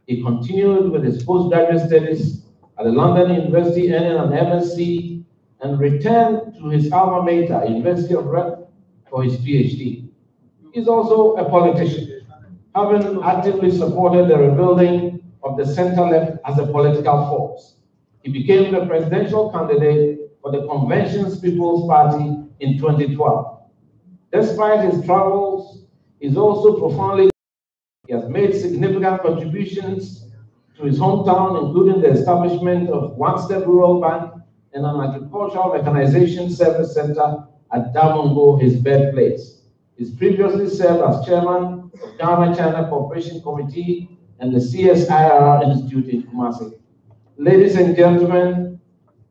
He continued with his postgraduate studies at the London University, earning an MSc, and returned to his alma mater, University of Reading, for his PhD. He's also a politician, having actively supported the rebuilding of the center-left as a political force. He became the presidential candidate for the Convention's People's Party in 2012. Despite his travels, he's also profoundly. He has made significant contributions to his hometown, including the establishment of One Step Rural Bank and an agricultural mechanization service center at Damongo, his birthplace. He's previously served as chairman of Ghana-China Cooperation Committee and the CSIR Institute in Kumasi. Ladies and gentlemen,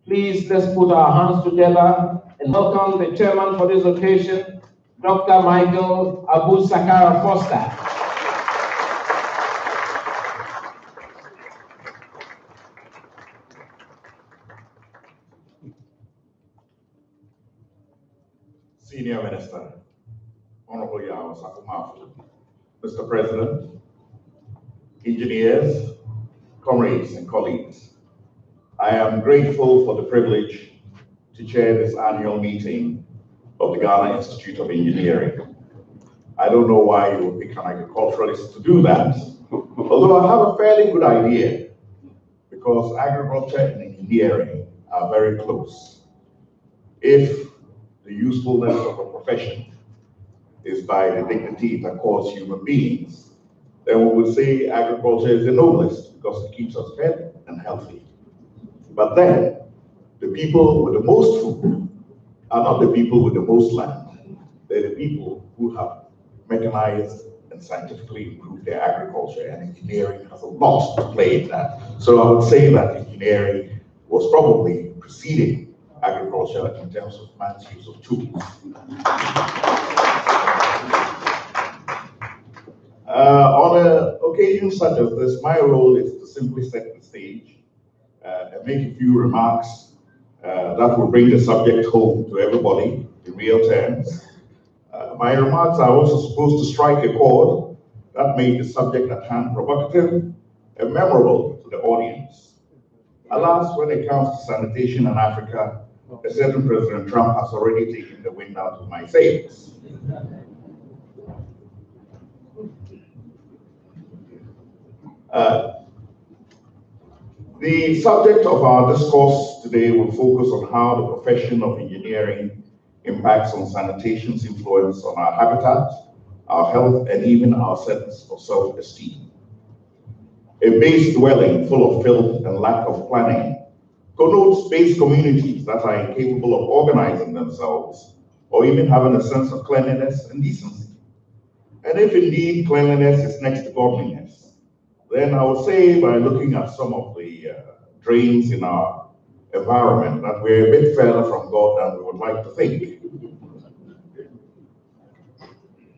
please let's put our hands together and welcome the chairman for this occasion, Dr. Michael Abu Sakara Foster. Senior Minister, Honorable Yaw Sakumafu, Mr. President, engineers, comrades and colleagues, I am grateful for the privilege to chair this annual meeting of the Ghana Institute of Engineering. I don't know why you would pick an agriculturalist to do that, although I have a fairly good idea, because agriculture and engineering are very close. If the usefulness of a profession is by the dignity it accords human beings, then we would say agriculture is the noblest because it keeps us fed and healthy. But then, the people with the most food are not the people with the most land. They're the people who have mechanized and scientifically improved their agriculture, and engineering has a lot to play in that. So I would say that engineering was probably preceding agriculture in terms of man's use of tools. On an occasion such as this, my role is to simply set the stage and make a few remarks that will bring the subject home to everybody in real terms. My remarks are also supposed to strike a chord that made the subject at hand provocative and memorable to the audience. Alas, when it comes to sanitation in Africa, a certain President Trump has already taken the wind out of my sails. The subject of our discourse today will focus on how the profession of engineering impacts on sanitation's influence on our habitat, our health, and even our sense of self-esteem. A base dwelling full of filth and lack of planning connotes space communities that are incapable of organizing themselves or even having a sense of cleanliness and decency. And if indeed cleanliness is next to godliness, then I would say by looking at some of the drains in our environment that we're a bit further from God than we would like to think.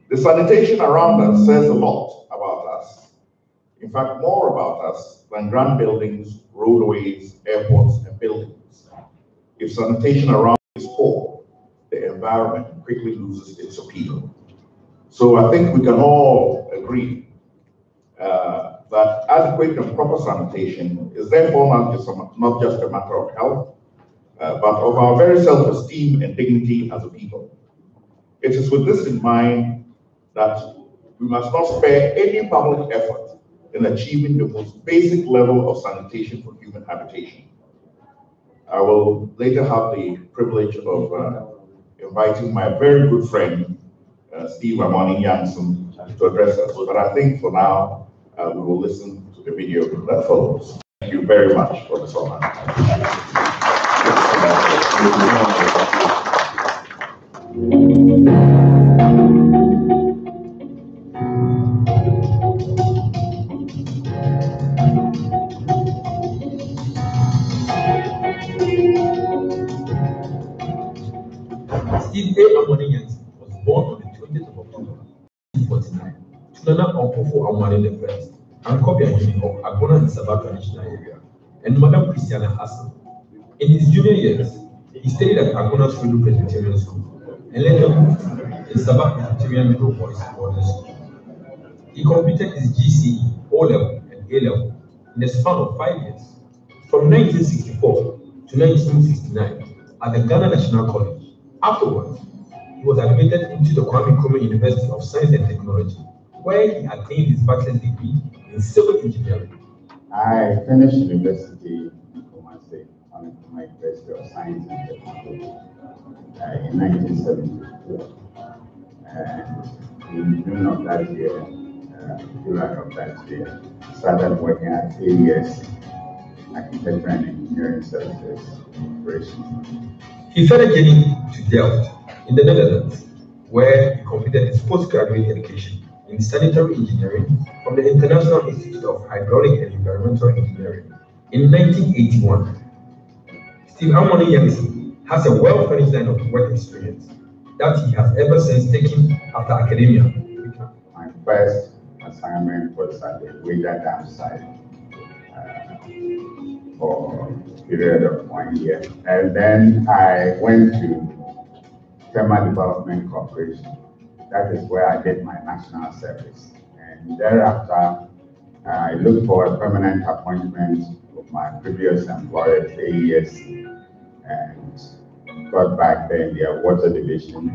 The sanitation around us says a lot about us. In fact, more about us than grand buildings, roadways, airports, and buildings. If sanitation around is poor, the environment quickly loses its appeal. So I think we can all agree that adequate and proper sanitation is therefore not just a matter of health, but of our very self-esteem and dignity as a people. It is with this in mind that we must not spare any public effort in achieving the most basic level of sanitation for human habitation. I will later have the privilege of inviting my very good friend, Steve Amani Jansen, to address us. But I think for now, we will listen to the video that follows. Thank you very much for this honor. Steve A. Amani Jansen was born on the 20th of October 1949 to Nana Onkofo Amani I and Kobe Ahini of Agona and Sabah traditional area, and Madam Christiana Hassan. In his junior years, he studied at Agona Fredo Presbyterian School and later moved to the Sabah Presbyterian Middle Boys Boarding School. He completed his GCE, O-Level, and A-level in the span of 5 years, from 1964 to 1969 at the Ghana National College. Afterwards, he was admitted into the Kwame Nkrumah University of Science and Technology, where he attained his bachelor's degree in civil engineering. I finished university in Kumasi, Kwame University of Science and Technology in 1972. And in June of that year, July of that year, started working at AES, Architecture and Engineering Services Corporation. He further journeyed to Delft in the Netherlands, where he completed his postgraduate education in sanitary engineering from the International Institute of Hydraulic and Environmental Engineering in 1981. Steve Amoning Yangsi has a well-furnished line of work experience that he has ever since taken after academia. My first assignment was at the Weda Dam site for a period of 1 year. And then I went to Thermal Development Corporation. That is where I did my national service. And thereafter, I looked for a permanent appointment with my previous employer, AES, and got back there in their water division.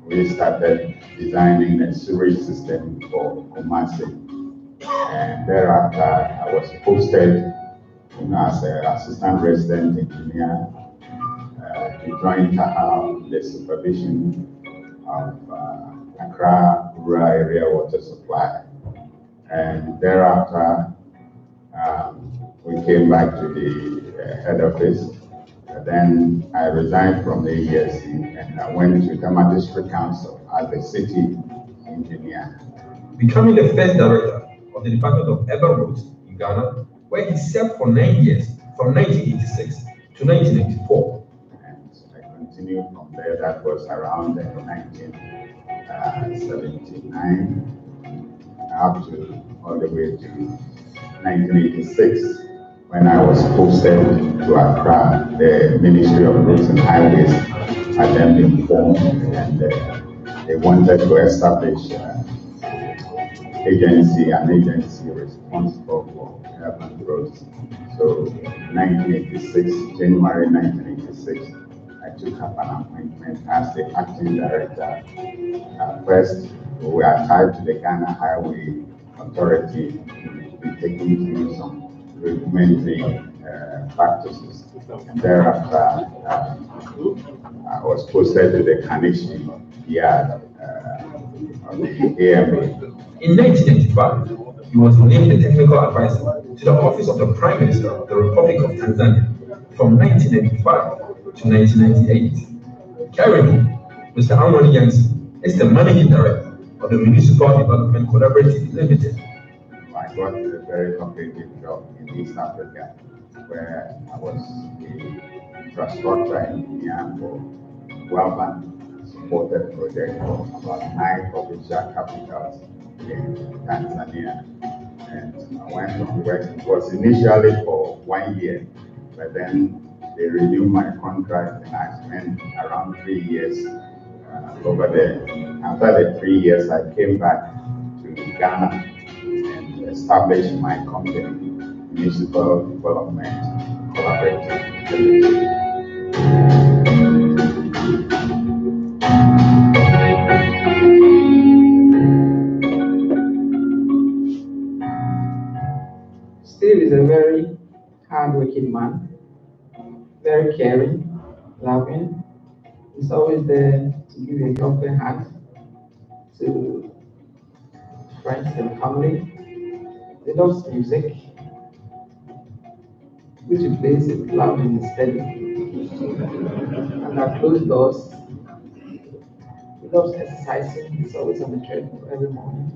We started designing a sewage system for Kumasi. And thereafter, I was posted as an assistant resident engineer to join Taha, the supervision of Accra Rural Area Water Supply. And thereafter, we came back to the head office. Then I resigned from the ESC and I went to Tama District Council as the city engineer. Becoming the first director of the Department of Urban Roads in Ghana, where he served for 9 years, from 1986 to 1994. And I continued from there. That was around 1979 up to all the way to 1986. When I was posted to Accra, the Ministry of Roads and Highways had then been formed, and they wanted to establish an agency responsible for urban roads. So in 1986, January 1986, I took up an appointment as the acting director. First, we were tied to the Ghana Highway Authority to be taken through some rudimentary practices. And thereafter, I was posted to the Kaneshi yard of the AMA. In 1995, he was named the technical advisor to the office of the Prime Minister of the Republic of Tanzania from 1995 to 1998. Currently, Mr. Amoning Yangsi is the managing director of the Municipal Development Collaborative Limited. I got a very lucrative job in East Africa, where I was the infrastructure engineer for well-run supported project for about 9 provincial capitals in Tanzania. And I went on work. It was initially for 1 year, but then they renewed my contract and I spent around 3 years over there. After the 3 years, I came back to Ghana and established my company, Municipal Development Collaborative Limited. Steve is a very hardworking man, very caring, loving. He's always there to give a helping hand to friends and family. He loves music, which he plays it loud and steady. And at closed doors, he loves exercising. He's always on the treadmill every morning.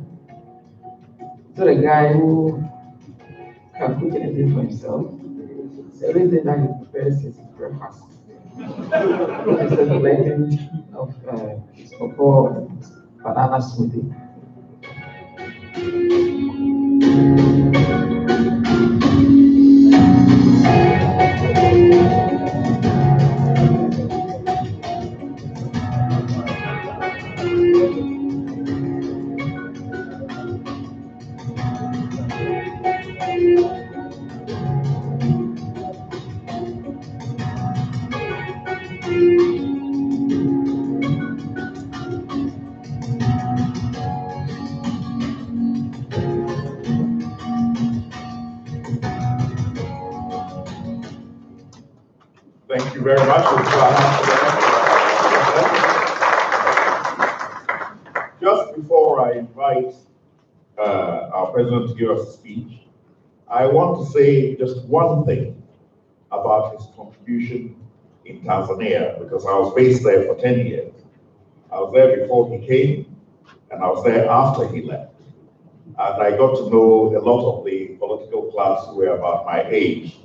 He's not a guy who can cook anything for himself. So everything that he prepares is breakfast. It's a blending of cocoa and banana smoothie. Thank you very much. Just before I invite our president to give us a speech, I want to say just one thing about his contribution in Tanzania, because I was based there for 10 years. I was there before he came, and I was there after he left. And I got to know a lot of the political class who were about my age.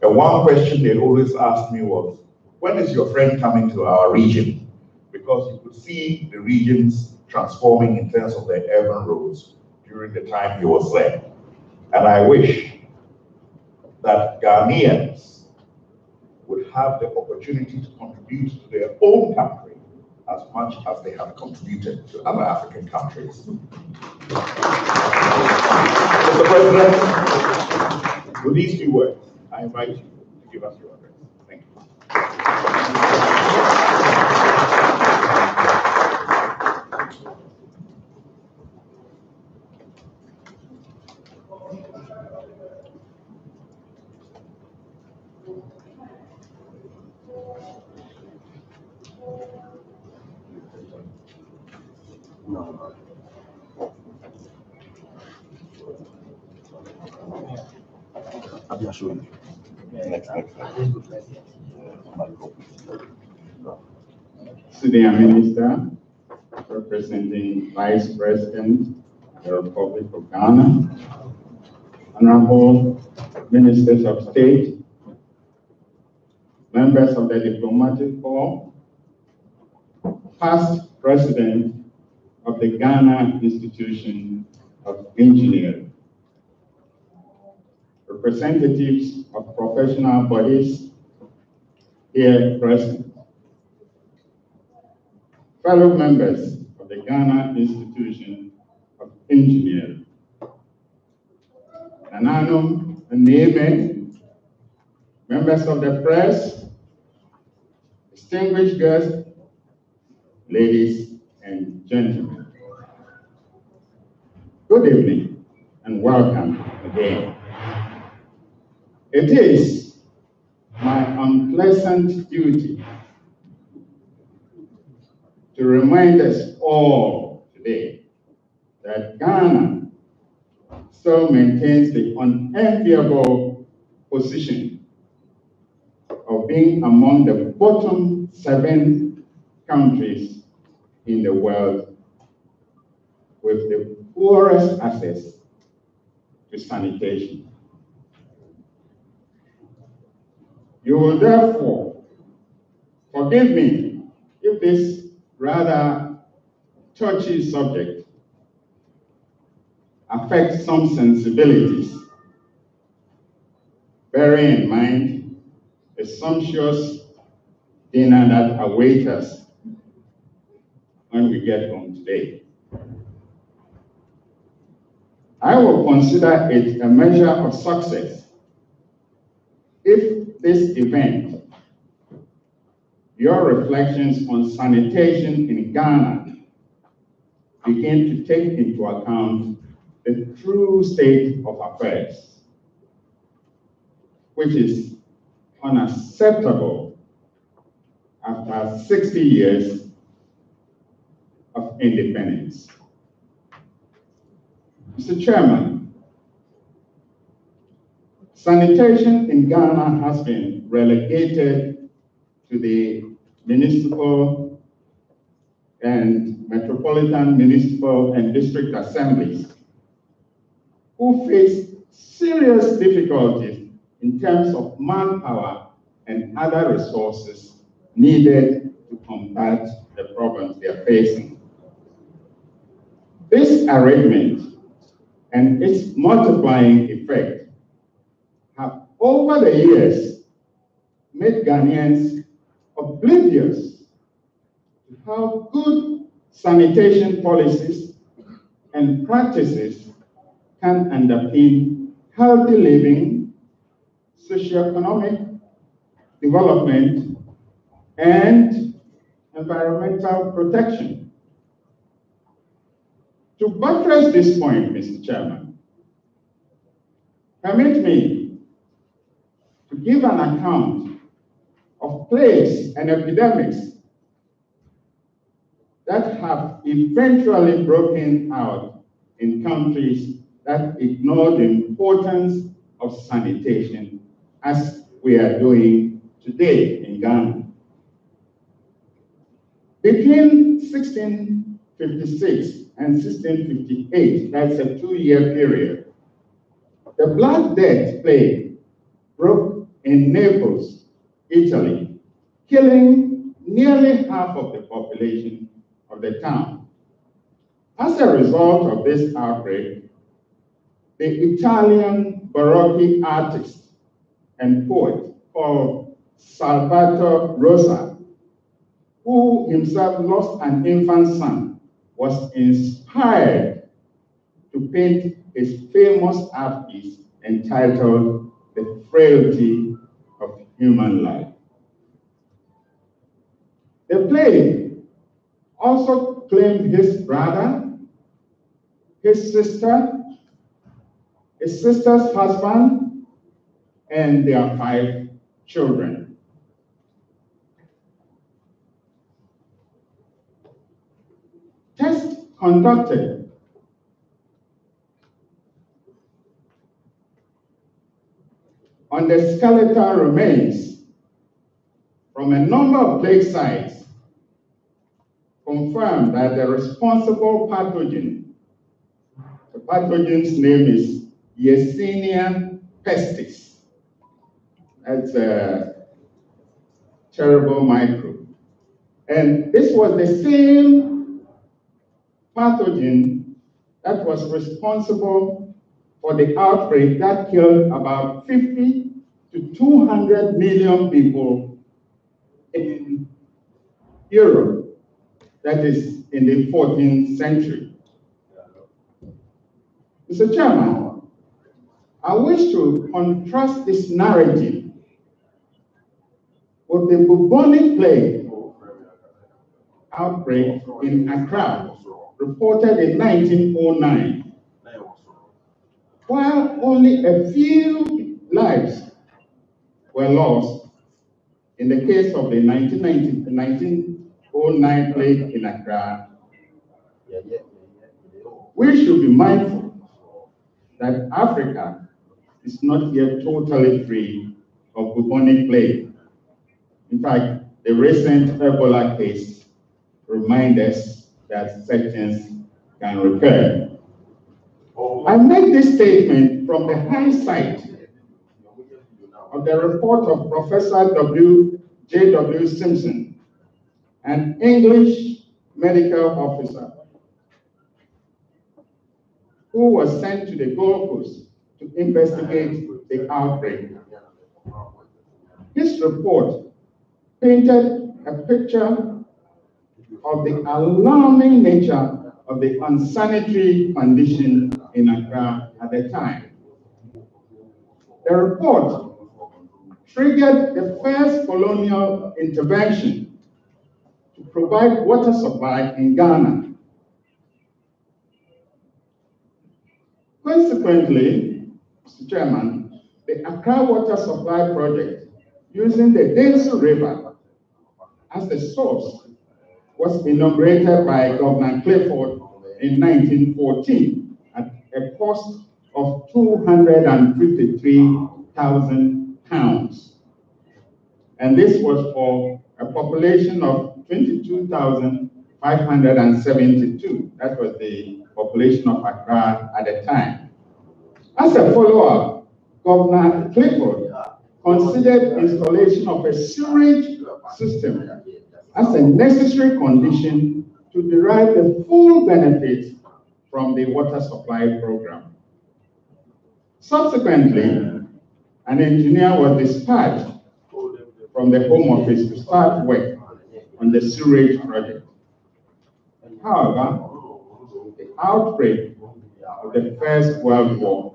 And one question they always asked me was, when is your friend coming to our region? Because you could see the regions transforming in terms of their urban roads during the time he was there. And I wish that Ghanaians would have the opportunity to contribute to their own country as much as they have contributed to other African countries. Mr. President, with these few words, I invite you to give us your address. Thank you. Senior Minister, representing Vice President of the Republic of Ghana, Honorable Ministers of State, members of the Diplomatic Corps, past President of the Ghana Institution of Engineering, representatives of professional bodies here present, fellow members of the Ghana Institution of Engineering, Nananum and Neme, members of the press, distinguished guests, ladies and gentlemen. Good evening and welcome again. It is my unpleasant duty to remind us all today that Ghana still maintains the unenviable position of being among the bottom 7 countries in the world with the poorest access to sanitation. You will therefore forgive me if this rather touchy subject affects some sensibilities, bearing in mind the sumptuous dinner that awaits us when we get home today. I will consider it a measure of success if this event, your reflections on sanitation in Ghana, begin to take into account the true state of affairs, which is unacceptable after 60 years of independence. Mr. Chairman, sanitation in Ghana has been relegated to the municipal and metropolitan municipal and district assemblies, who face serious difficulties in terms of manpower and other resources needed to combat the problems they are facing. This arrangement and its multiplying effect have over the years made Ghanaians oblivious to how good sanitation policies and practices can underpin healthy living, socioeconomic development, and environmental protection. To buttress this point, Mr. Chairman, permit me to give an account of plagues and epidemics that have eventually broken out in countries that ignore the importance of sanitation as we are doing today in Ghana. Between 1656 and 1658, that's a 2-year period, the Black Death plague broke in Naples, Italy, killing nearly half of the population of the town. As a result of this outbreak, the Italian Baroque artist and poet called Salvator Rosa, who himself lost an infant son, was inspired to paint his famous art piece entitled The Frailty of Human Life. The plague also claimed his brother, his sister, his sister's husband, and their 5 children. Tests conducted on the skeletal remains from a number of plague sites confirmed that the responsible pathogen, the pathogen's name is Yersinia pestis. That's a terrible microbe. And this was the same pathogen that was responsible for the outbreak that killed about 50 to 200 million people in Europe, that is in the 14th century. Mr. Chairman, I wish to contrast this narrative with the bubonic plague outbreak in Accra, reported in 1909. While only a few lives were lost in the case of the 1909 plague in Accra, we should be mindful that Africa is not yet totally free of bubonic plague. In fact, the recent Ebola case reminds us that such things can recur. I make this statement from the hindsight of the report of Professor J.W. Simpson, an English medical officer who was sent to the Gold Coast to investigate the outbreak. His report painted a picture of the alarming nature of the unsanitary condition in Accra at the time. The report triggered the first colonial intervention to provide water supply in Ghana. Consequently, Mr. Chairman, the Accra Water Supply Project, using the Densu River as the source, was inaugurated by Governor Clifford in 1914 at a cost of £253,000. And this was for a population of 22,572. That was the population of Accra at the time. As a follow-up, Governor Clifford considered installation of a sewage system as a necessary condition to derive the full benefits from the water supply program. Subsequently, an engineer was dispatched from the Home Office to start work on the sewage project. However, the outbreak of the First World War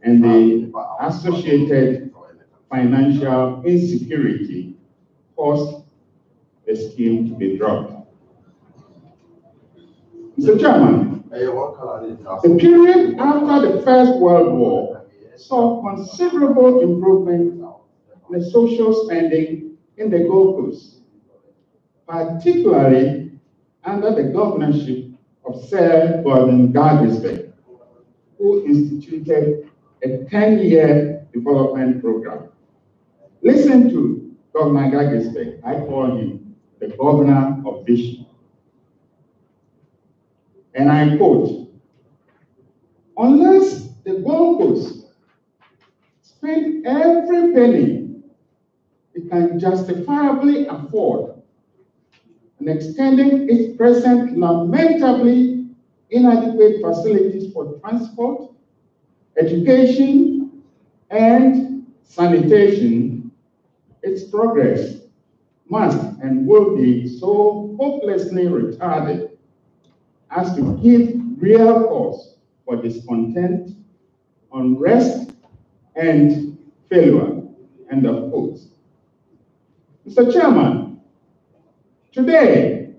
and the associated financial insecurity caused the scheme to be dropped. Mr. Chairman, the period after the First World War saw considerable improvement in the social spending in the Gold Coast, particularly under the governorship of Sir Gordon Gaggisberg, who instituted a 10-year development program. Listen to Governor Gaggisberg. I call him the governor of vision. And I quote, "Unless the Gold Coast spend every penny it can justifiably afford and extending its present lamentably inadequate facilities for transport, education, and sanitation, its progress must and will be so hopelessly retarded as to give real cause for discontent, unrest, and failure." End of quote. Mr. Chairman, today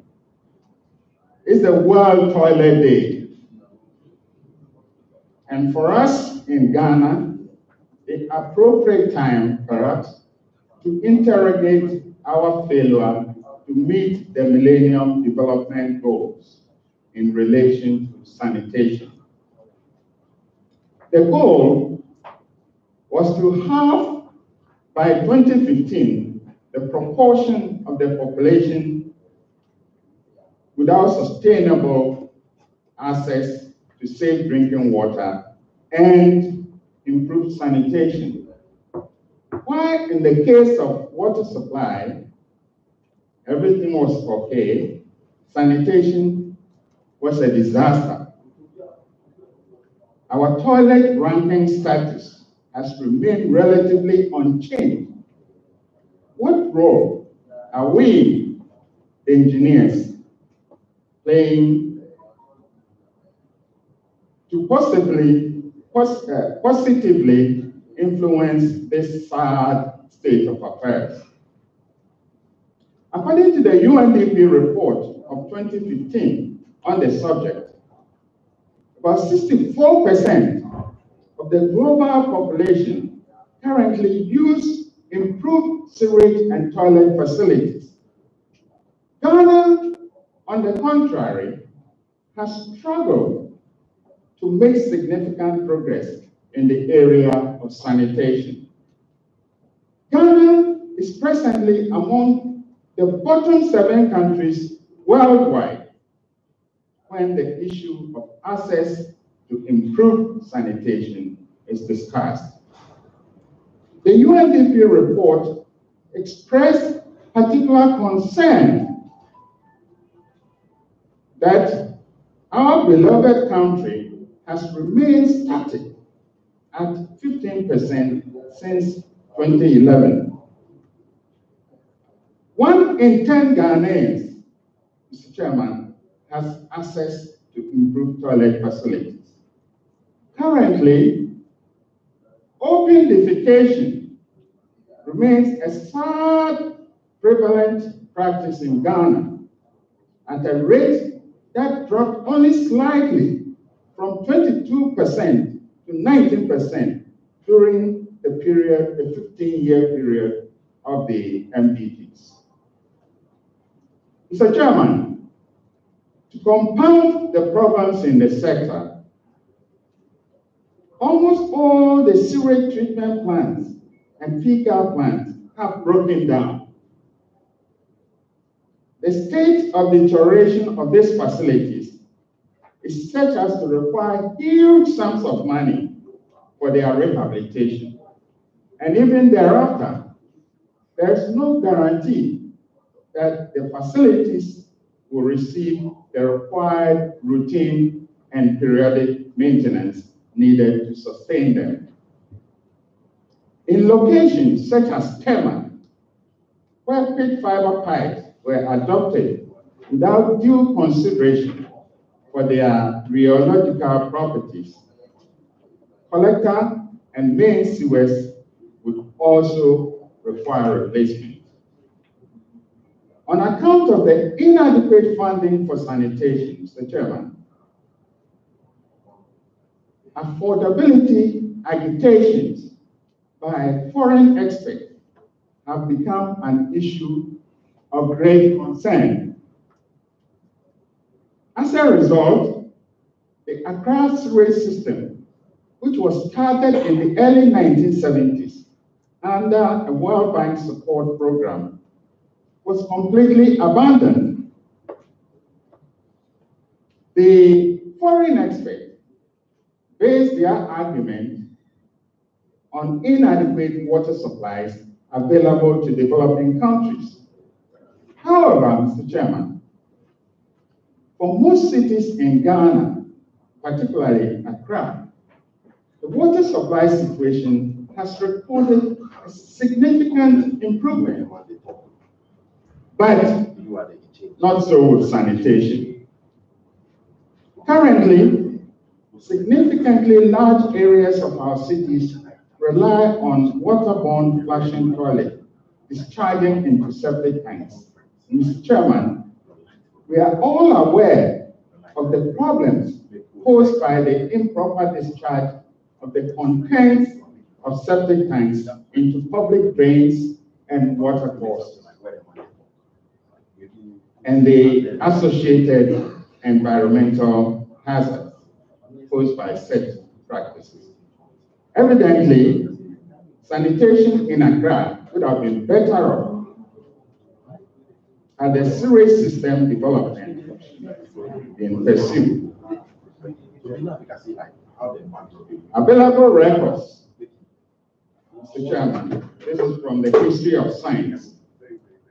is the World Toilet Day. And for us in Ghana, the appropriate time perhaps to interrogate our failure to meet the Millennium Development Goals in relation to sanitation. The goal was to halve by 2015 the proportion of the population without sustainable access to safe drinking water and improved sanitation. While in the case of water supply, everything was okay, sanitation was a disaster. Our toilet ranking status has remained relatively unchanged. What role are we, the engineers, playing to positively influence this sad state of affairs? According to the UNDP report of 2015 on the subject, about 64% of the global population currently use improved sewage and toilet facilities. Ghana, on the contrary, has struggled to make significant progress in the area of sanitation. Ghana is presently among the bottom 7 countries worldwide when the issue of access to improved sanitation is discussed. The UNDP report expressed particular concern that our beloved country has remained static at 15% since 2011. 1 in 10 Ghanaians, Mr. Chairman, has access to improved toilet facilities. Currently, open defecation remains a sad, prevalent practice in Ghana at a rate that dropped only slightly from 22% to 19% during the 15-year period of the MDGs. Mr. Chairman, to compound the problems in the sector, almost all the sewage treatment plants and fecal plants have broken down. The state of deterioration of these facilities is such as to require huge sums of money for their rehabilitation. And even thereafter, there is no guarantee that the facilities will receive the required routine and periodic maintenance needed to sustain them. In locations such as Tema, where pitch fiber pipes were adopted without due consideration for their rheological properties, collector and main sewers would also require replacement. On account of the inadequate funding for sanitation, Mr. Chairman, affordability agitations by foreign experts have become an issue of great concern. As a result, the Accra sewage system, which was started in the early 1970s under a World Bank support program, was completely abandoned. The foreign experts based their argument on inadequate water supplies available to developing countries. However, Mr. Chairman, for most cities in Ghana, particularly Accra, the water supply situation has recorded a significant improvement, but not so with sanitation. Currently, significantly large areas of our cities rely on waterborne flushing toilets discharging into septic tanks. Mr. Chairman, we are all aware of the problems posed by the improper discharge of the contents of septic tanks into public drains and water courses, and the associated environmental hazards posed by such practices. Evidently, sanitation in Accra would have been better off had the sewage system development been pursued. Available records, Mr. Chairman, this is from the history of science,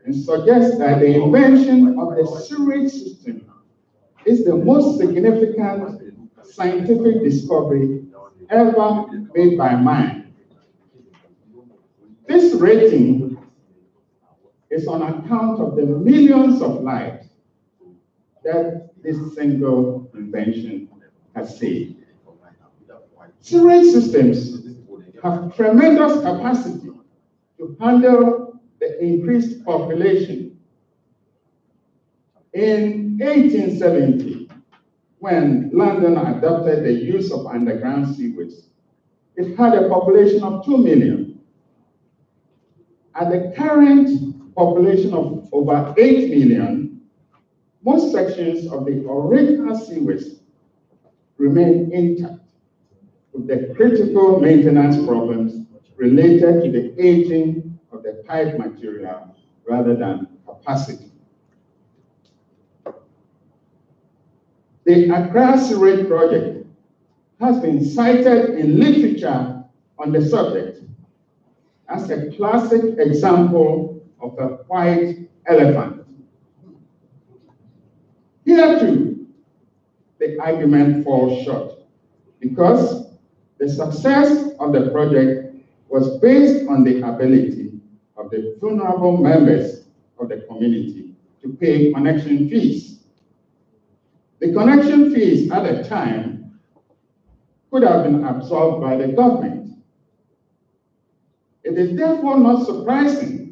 and suggests that the invention of the sewage system is the most significant scientific discovery ever made by man. This rating is on account of the millions of lives that this single invention has saved. Sewage systems have tremendous capacity to handle the increased population. In 1870, when London adopted the use of underground sewage, it had a population of 2 million. At the current population of over 8 million, most sections of the original sewage remain intact, with the critical maintenance problems related to the aging of the pipe material rather than capacity. The Accra Sewage Project has been cited in literature on the subject as a classic example of a white elephant. Here too, the argument falls short because the success of the project was based on the ability of the vulnerable members of the community to pay connection fees. The connection fees at the time could have been absorbed by the government. It is therefore not surprising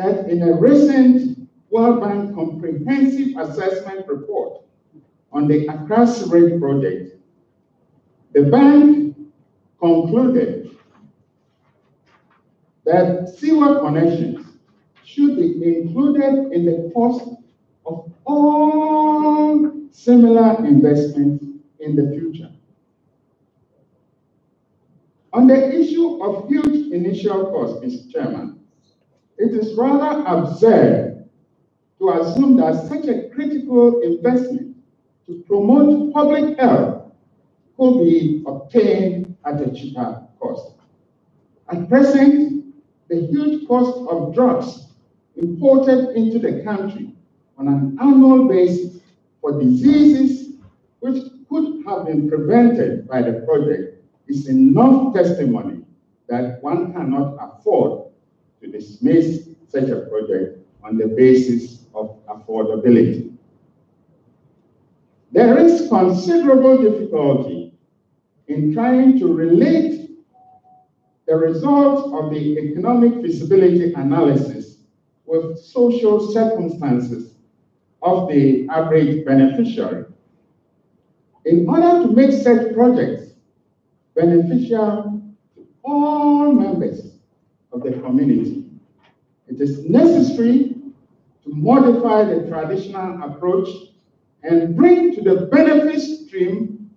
that in a recent World Bank comprehensive assessment report on the Accra Sewage Project, the bank concluded that sewer connections should be included in the cost of all similar investments in the future. On the issue of huge initial costs, Mr. Chairman, it is rather absurd to assume that such a critical investment to promote public health could be obtained at a cheaper cost. At present, the huge cost of drugs imported into the country on an annual basis for diseases which could have been prevented by the project is enough testimony that one cannot afford to dismiss such a project on the basis of affordability. There is considerable difficulty in trying to relate the results of the economic feasibility analysis with social circumstances of the average beneficiary. In order to make such projects beneficial to all members of the community, it is necessary to modify the traditional approach and bring to the benefit stream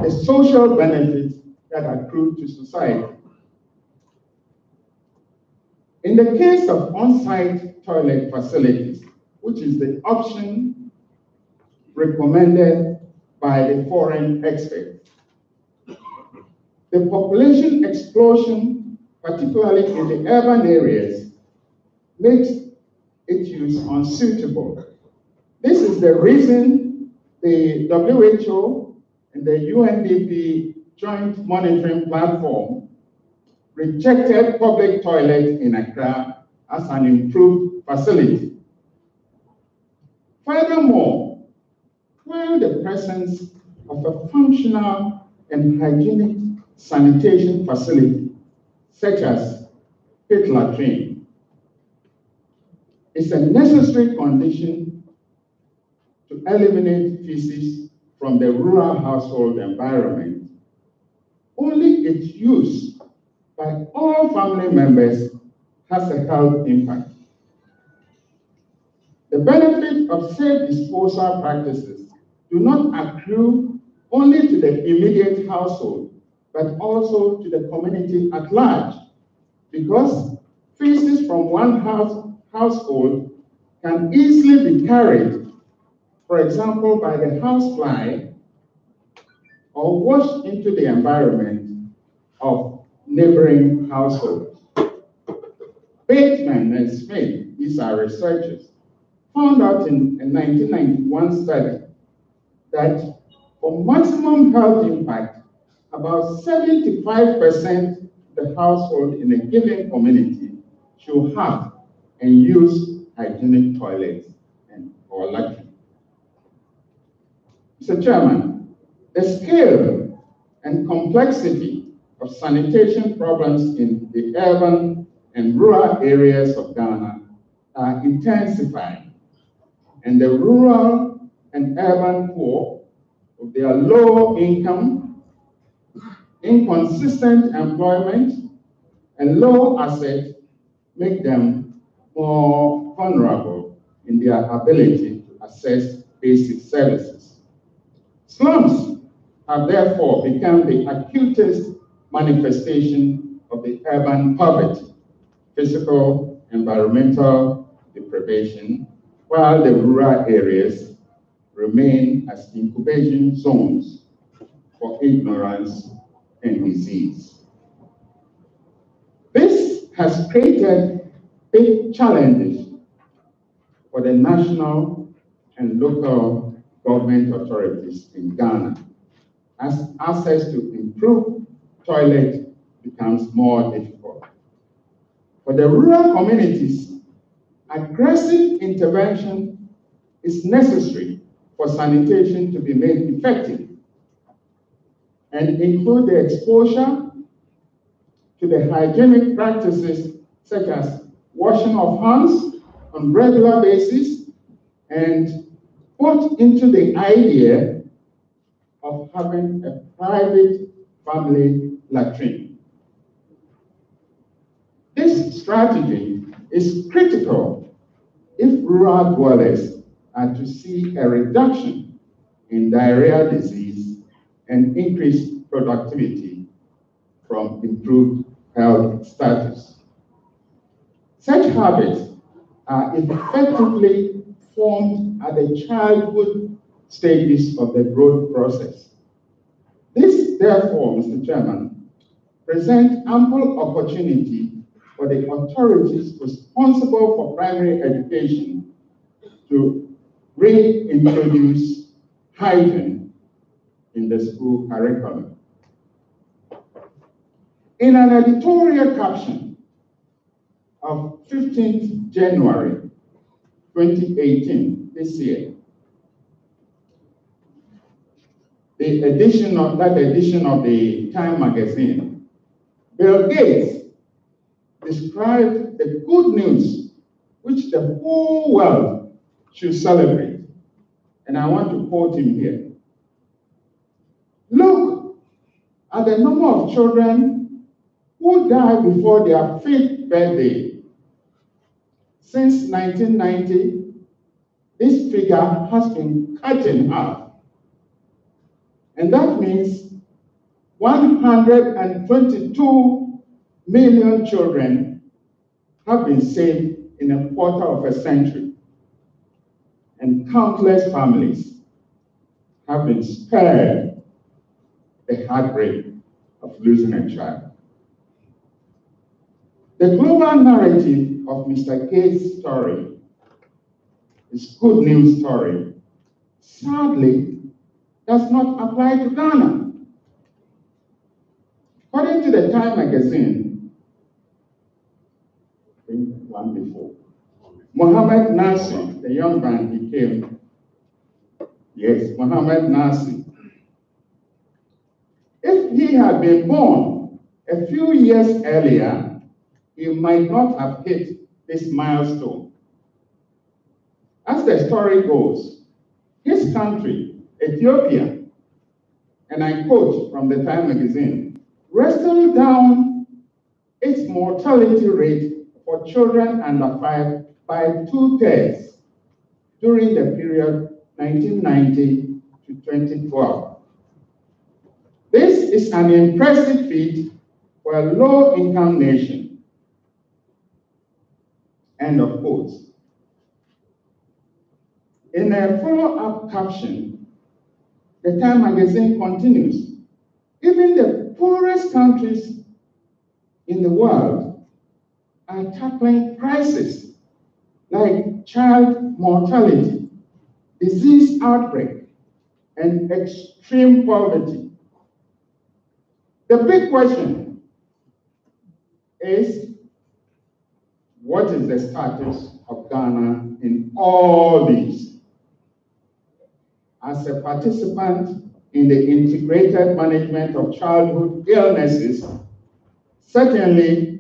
the social benefits that accrue to society. In the case of on-site toilet facilities, which is the option recommended by the foreign experts, the population explosion, particularly in the urban areas, makes its use unsuitable. This is the reason the WHO and the UNDP Joint Monitoring Platform rejected public toilets in Accra as an improved facility. Furthermore, while the presence of a functional and hygienic sanitation facility, such as pit latrine, is a necessary condition to eliminate feces from the rural household environment, only its use by all family members has a health impact. The benefit of safe disposal practices do not accrue only to the immediate household, but also to the community at large, because feces from one household can easily be carried, for example, by the housefly, or washed into the environment of neighboring households. Bateman and Smith, these are researchers, found out in a 1991 study that for maximum health impact, about 75% of the household in a given community should have and use hygienic toilets or latrine. Mr. Chairman, the scale and complexity of sanitation problems in the urban and rural areas of Ghana are intensifying, and the rural and urban poor, with their low income, inconsistent employment, and low assets, make them more vulnerable in their ability to access basic services. Slums have therefore become the acutest manifestation of the urban poverty, physical, environmental deprivation, while the rural areas remain as incubation zones for ignorance and disease. This has created big challenges for the national and local government authorities in Ghana, as access to improved toilet becomes more difficult. For the rural communities, aggressive intervention is necessary for sanitation to be made effective, and include the exposure to the hygienic practices such as washing of hands on regular basis, and put into the idea of having a private family latrine. This strategy is critical if rural dwellers are to see a reduction in diarrhea disease and increased productivity from improved health status. Such habits are effectively formed at the childhood stages of the growth process. This, therefore, Mr. Chairman, presents ample opportunity for the authorities responsible for primary education to reintroduce hygiene in the school curriculum. In an editorial caption of 15th January 2018, this year, that edition of the Time magazine, Bill Gates described the good news which the whole world should celebrate. And I want to quote him here. Look at the number of children who die before their 5th birthday. Since 1990, this figure has been cut in half. And that means 122 million children have been saved in a quarter of a century. And countless families have been spared the heartbreak of losing a child. The global narrative of Mr. Gates' story, his good news story, sadly does not apply to Ghana. According to the Time magazine, I think one before, Mohamed Nasir, the young man became, yes, Mohamed Nasir. If he had been born a few years earlier, he might not have hit this milestone. As the story goes, his country, Ethiopia, and I quote from the Time magazine, wrestled down its mortality rate for children under 5 by 2/3 during the period 1990 to 2012. This is an impressive feat for a low-income nation. End of quote. In a follow-up caption, the Time magazine continues, even the poorest countries in the world are tackling crises like child mortality, disease outbreak, and extreme poverty. The big question is, what is the status of Ghana in all these? As a participant in the integrated management of childhood illnesses, certainly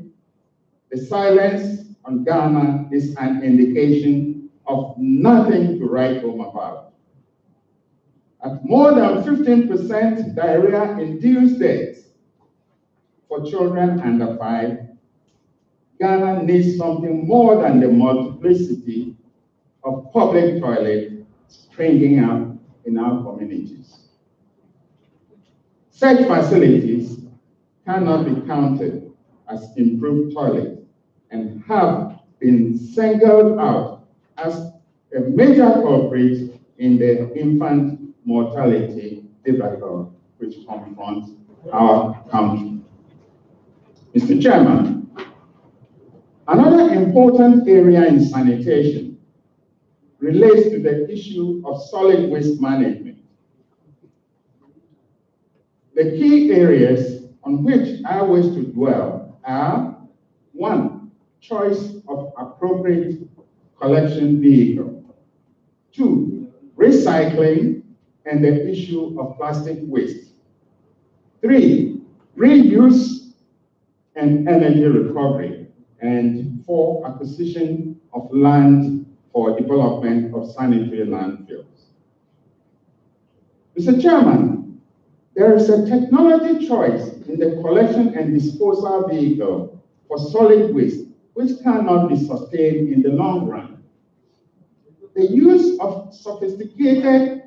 the silence on Ghana is an indication of nothing to write home about. At more than 15% diarrhea-induced deaths for children under 5, Ghana needs something more than the multiplicity of public toilets springing up in our communities. Such facilities cannot be counted as improved toilets and have been singled out as a major culprit in the infant mortality debacle which confronts our country. Mr. Chairman, another important area in sanitation relates to the issue of solid waste management. The key areas on which I wish to dwell are: 1, choice of appropriate collection vehicle; 2, recycling and the issue of plastic waste; 3, reuse and energy recovery; and 4, acquisition of land for development of sanitary landfills. Mr. Chairman, there is a technology choice in the collection and disposal vehicle for solid waste which cannot be sustained in the long run. The use of sophisticated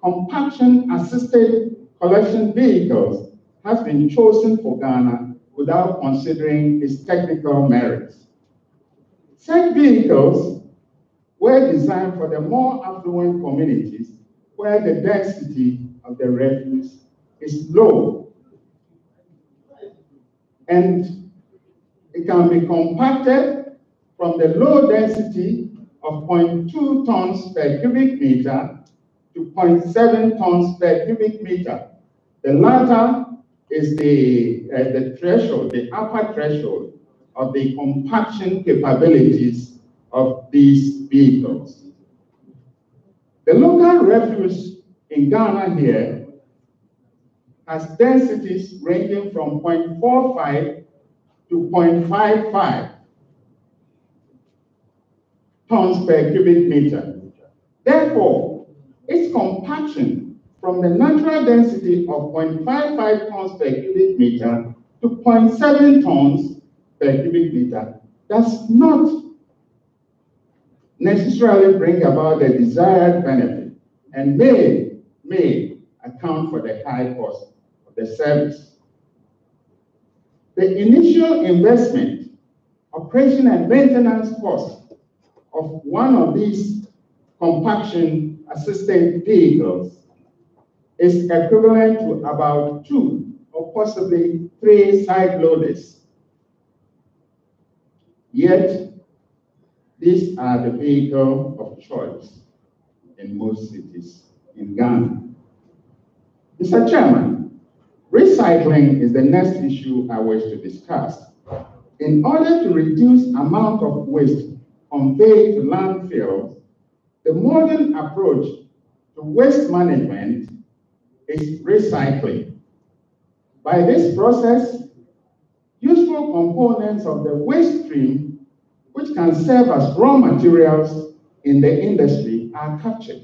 compaction-assisted collection vehicles has been chosen for Ghana without considering its technical merits. Such vehicles were designed for the more affluent communities where the density of the refuse is low. And it can be compacted from the low density of 0.2 tons per cubic meter to 0.7 tons per cubic meter. The latter is the threshold, the upper threshold of the compaction capabilities of these vehicles. The local refuse in Ghana here has densities ranging from 0.45 to 0.55 tons per cubic meter. Therefore, its compaction from the natural density of 0.55 tons per cubic meter to 0.7 tons per cubic meter does not necessarily bring about the desired benefit and may account for the high cost of the service. The initial investment, operation and maintenance cost of one of these compaction assisted vehicles is equivalent to about 2 or possibly 3 side loaders. Yet, these are the vehicle of choice in most cities in Ghana. Mr. Chairman, recycling is the next issue I wish to discuss. In order to reduce amount of waste conveyed to landfills, the modern approach to waste management is recycling. By this process, useful components of the waste stream, which can serve as raw materials in the industry, are captured.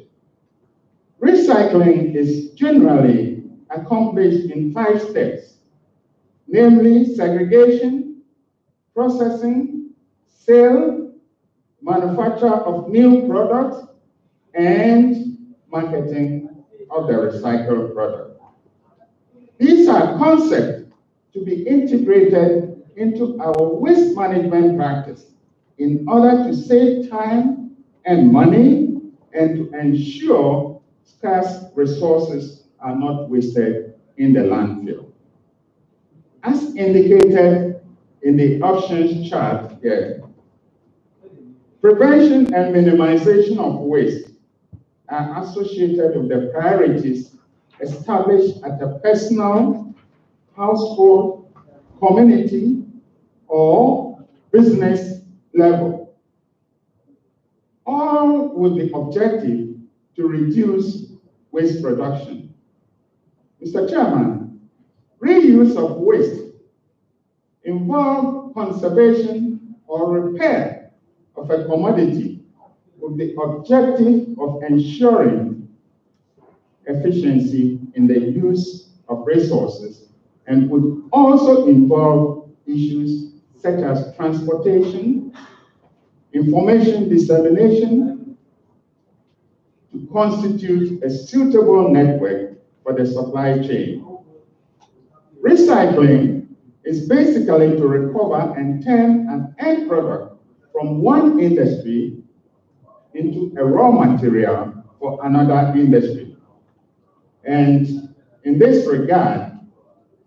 Recycling is generally accomplished in 5 steps, namely segregation, processing, sale, manufacture of new products, and marketing of the recycled product. These are concepts to be integrated into our waste management practice in order to save time and money and to ensure scarce resources are not wasted in the landfill. As indicated in the options chart here, prevention and minimization of waste are associated with the priorities established at a personal, household, community, or business level, all with the objective to reduce waste production. Mr. Chairman, reuse of waste involves conservation or repair of a commodity with the objective of ensuring efficiency in the use of resources and would also involve issues such as transportation, information dissemination, to constitute a suitable network for the supply chain. Recycling is basically to recover and turn an end product from one industry into a raw material for another industry. And in this regard,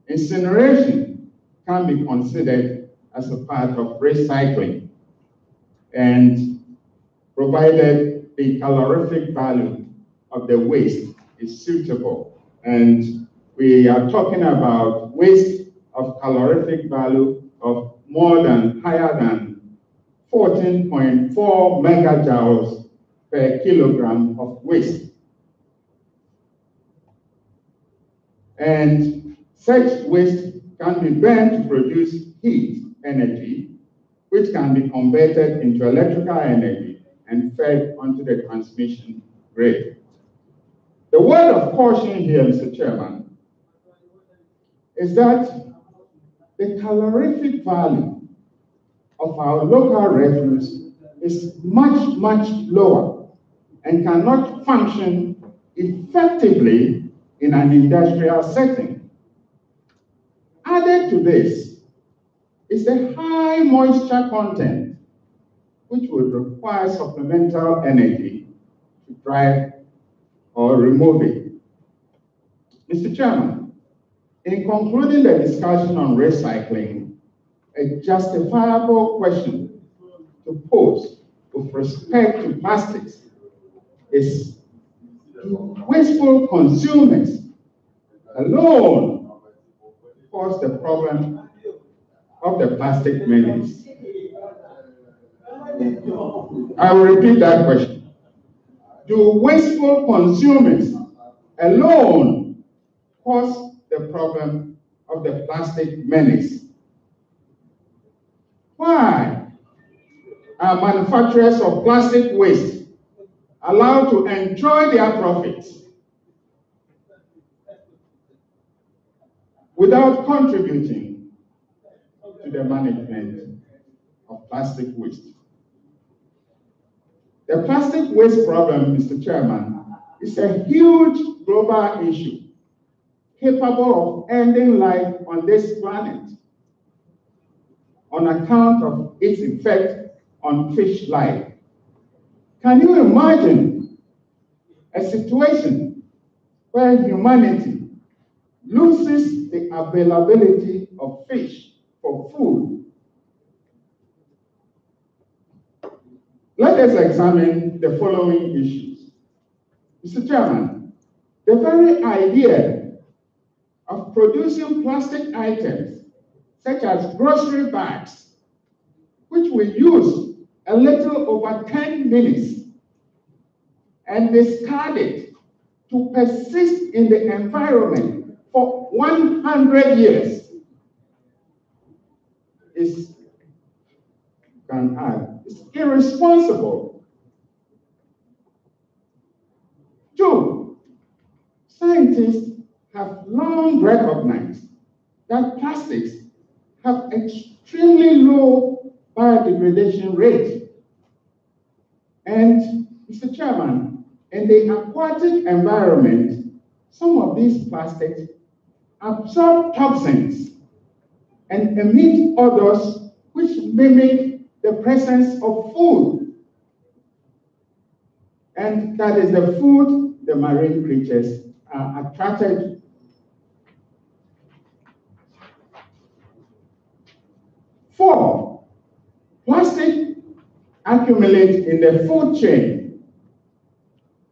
incineration can be considered as a part of recycling, and provided the calorific value of the waste is suitable. And we are talking about waste of calorific value of higher than 14.4 megajoules per kilogram of waste. And such waste can be burned to produce heat energy, which can be converted into electrical energy and fed onto the transmission grid. The word of caution here, Mr. Chairman, is that the calorific value of our local refuse is much, much lower and cannot function effectively in an industrial setting. Added to this is the high moisture content, which would require supplemental energy to dry or remove it. Mr. Chairman, in concluding the discussion on recycling, a justifiable question to pose with respect to plastics is, do wasteful consumers alone cause the problem of the plastic menace? I will repeat that question. Do wasteful consumers alone cause the problem of the plastic menace? Why are manufacturers of plastic waste allowed to enjoy their profits without contributing to the management of plastic waste? The plastic waste problem, Mr. Chairman, is a huge global issue capable of ending life on this planet on account of its effect on fish life. Can you imagine a situation where humanity loses the availability of fish for food? Let us examine the following issues. Mr. Chairman, the very idea of producing plastic items such as grocery bags, which we use a little over 10 minutes and discard it to persist in the environment for 100 years is irresponsible. 2, scientists have long recognized that plastics have extremely low biodegradation rate. And, Mr. Chairman, in the aquatic environment, some of these plastics absorb toxins and emit odors which mimic the presence of food. And that is the food the marine creatures are attracted to. 4, plastic accumulates in the food chain.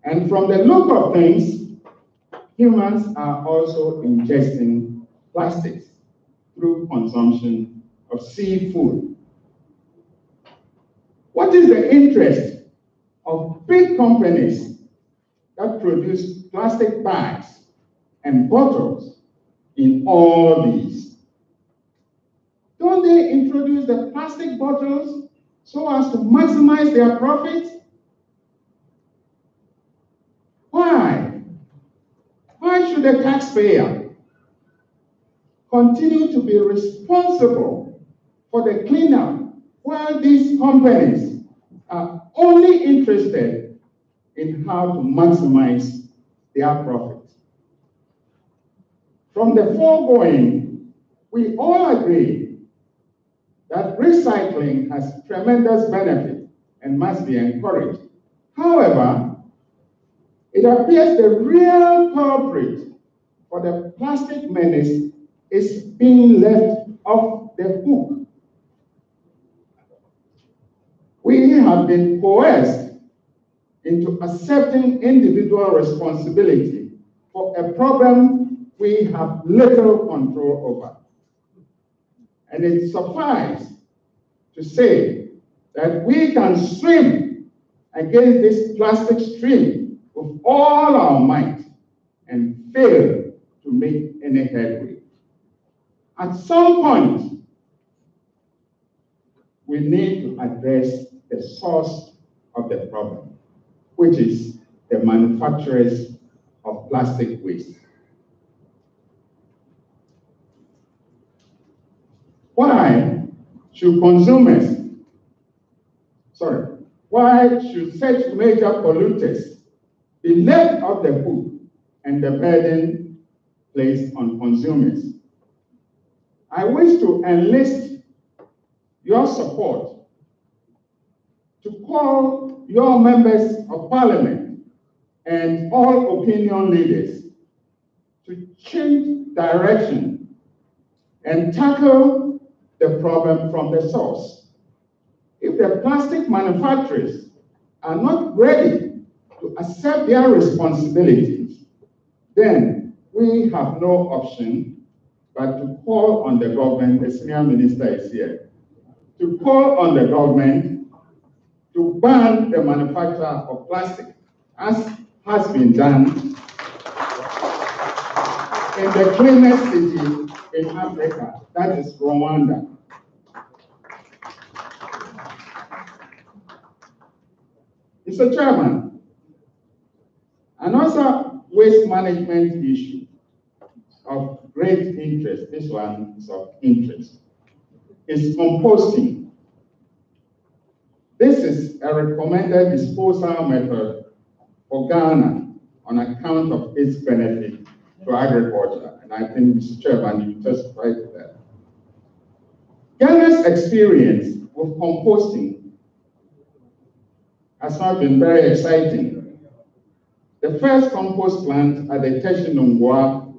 And from the look of things, humans are also ingesting plastics through consumption of seafood. What is the interest of big companies that produce plastic bags and bottles in all these? Don't they introduce the plastic bottles so as to maximize their profits? Why? Why should the taxpayer continue to be responsible for the cleanup while these companies are only interested in how to maximize their profits? From the foregoing, we all agree that recycling has tremendous benefit and must be encouraged. However, it appears the real culprit for the plastic menace is being left off the hook. We have been coerced into accepting individual responsibility for a problem we have little control over. And it suffices to say that we can swim against this plastic stream with all our might and fail to make any headway. At some point, we need to address the source of the problem, which is the manufacturers of plastic waste. Why should such major polluters be left off the hook and the burden placed on consumers? I wish to enlist your support to call your members of parliament and all opinion leaders to change direction and tackle the problem from the source. If the plastic manufacturers are not ready to accept their responsibilities, then we have no option but to call on the government, the senior minister is here, to call on the government to ban the manufacture of plastic, as has been done in the cleanest city in Africa, that is Rwanda. Mr. Chairman, another waste management issue of great interest, this one is of interest, is composting. This is a recommended disposal method for Ghana on account of its benefit to agriculture. And I think, Mr. Chairman, you testified to that. Ghana's experience with composting has not been very exciting. The first compost plant at the Teshinungwa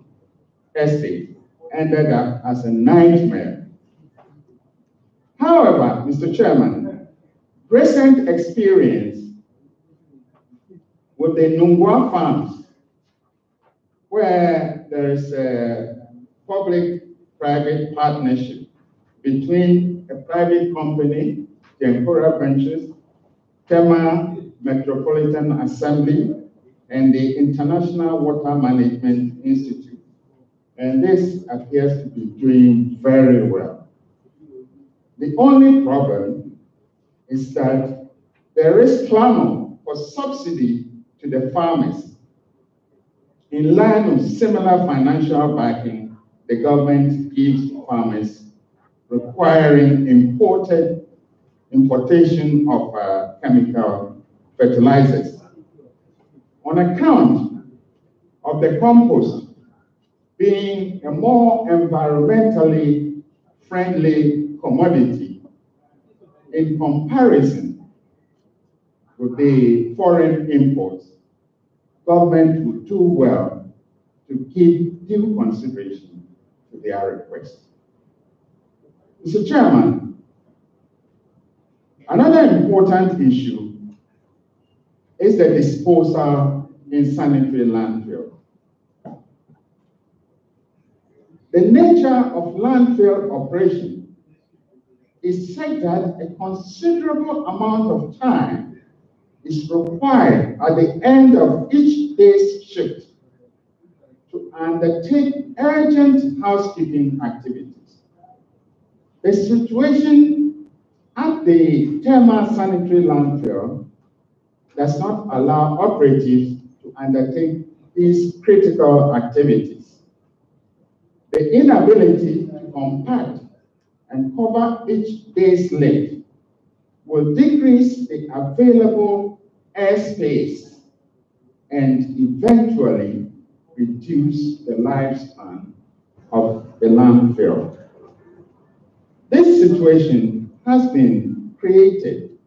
estate ended up as a nightmare. However, Mr. Chairman, recent experience with the Nungwa farms, where there is a public-private partnership between a private company, the Jenkora Ventures, Tema Metropolitan Assembly, and the International Water Management Institute. And this appears to be doing very well. The only problem is that there is clamor for subsidy to the farmers in line with similar financial backing the government gives to farmers, requiring importation of chemical fertilizers. On account of the compost being a more environmentally friendly commodity in comparison with the foreign imports, government would do well to give due consideration to their request. Mr. Chairman, another important issue is the disposal in sanitary landfill. The nature of landfill operation is such that a considerable amount of time is required at the end of each day's shift to undertake urgent housekeeping activities. The situation at the Tema sanitary landfill does not allow operatives to undertake these critical activities. The inability to compact and cover each day's lift will decrease the available airspace and eventually reduce the lifespan of the landfill. This situation has been created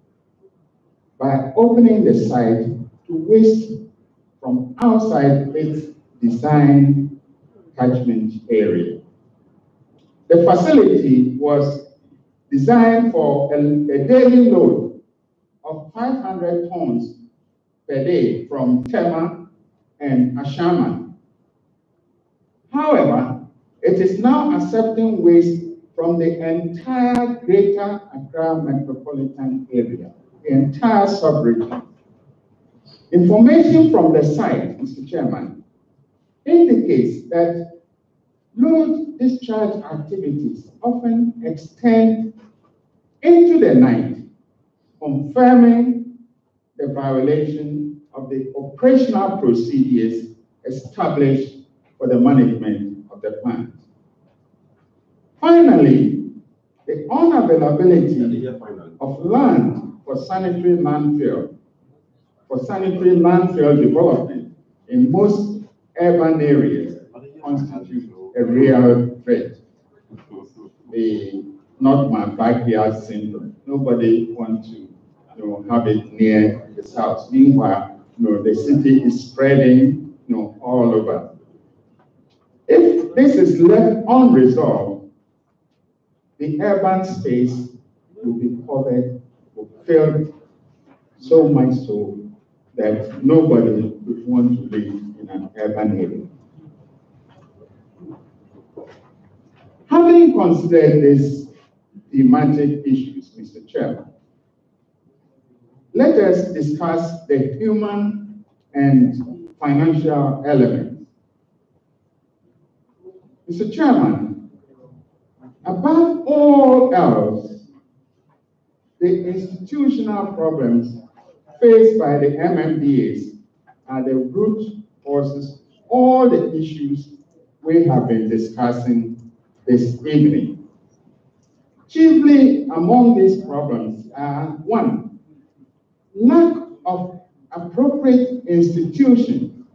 by opening the site to waste from outside its design catchment area. The facility was designed for a daily load of 500 tons per day from Tema and Ashaiman. However, it is now accepting waste from the entire Greater Accra metropolitan area, the entire sub-region. Information from the site, Mr. Chairman, indicates that load discharge activities often extend into the night, confirming the violation of the operational procedures established for the management of the plant. Finally, the unavailability of land for sanitary landfill development in most urban areas constitutes a real threat. Not my backyard syndrome. Nobody wants to have it near his house. Meanwhile, the city is spreading all over. If this is left unresolved, the urban space will be covered with filth, so much so that nobody would want to live in an urban area. Having considered these thematic issues, Mr. Chairman, let us discuss the human and financial elements. Mr. Chairman, above all else, the institutional problems faced by the MMDAs are the root causes all the issues we have been discussing this evening. Chiefly among these problems are: one, lack of appropriate institutions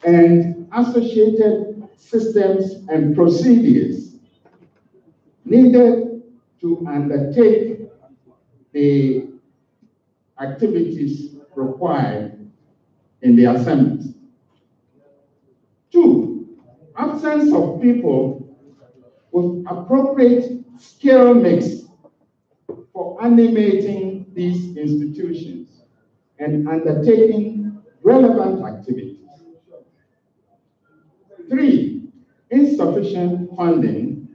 and associated systems and procedures needed to undertake the activities required in the assemblies. Two, absence of people with appropriate skill mix for animating these institutions and undertaking relevant activities. Three, insufficient funding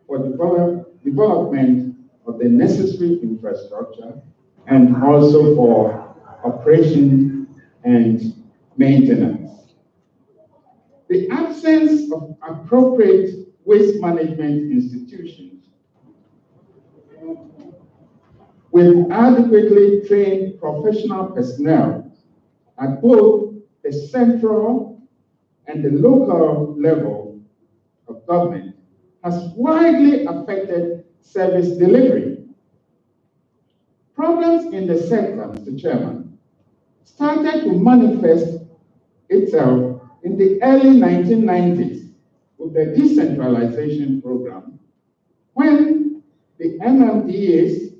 for development of the necessary infrastructure and also for operation and maintenance. The absence of appropriate waste management institutions with adequately trained professional personnel at both the central and the local level of government has widely affected service delivery. Problems in the sector, Mr. Chairman, started to manifest itself in the early 1990s with the decentralization program, when the MMDAs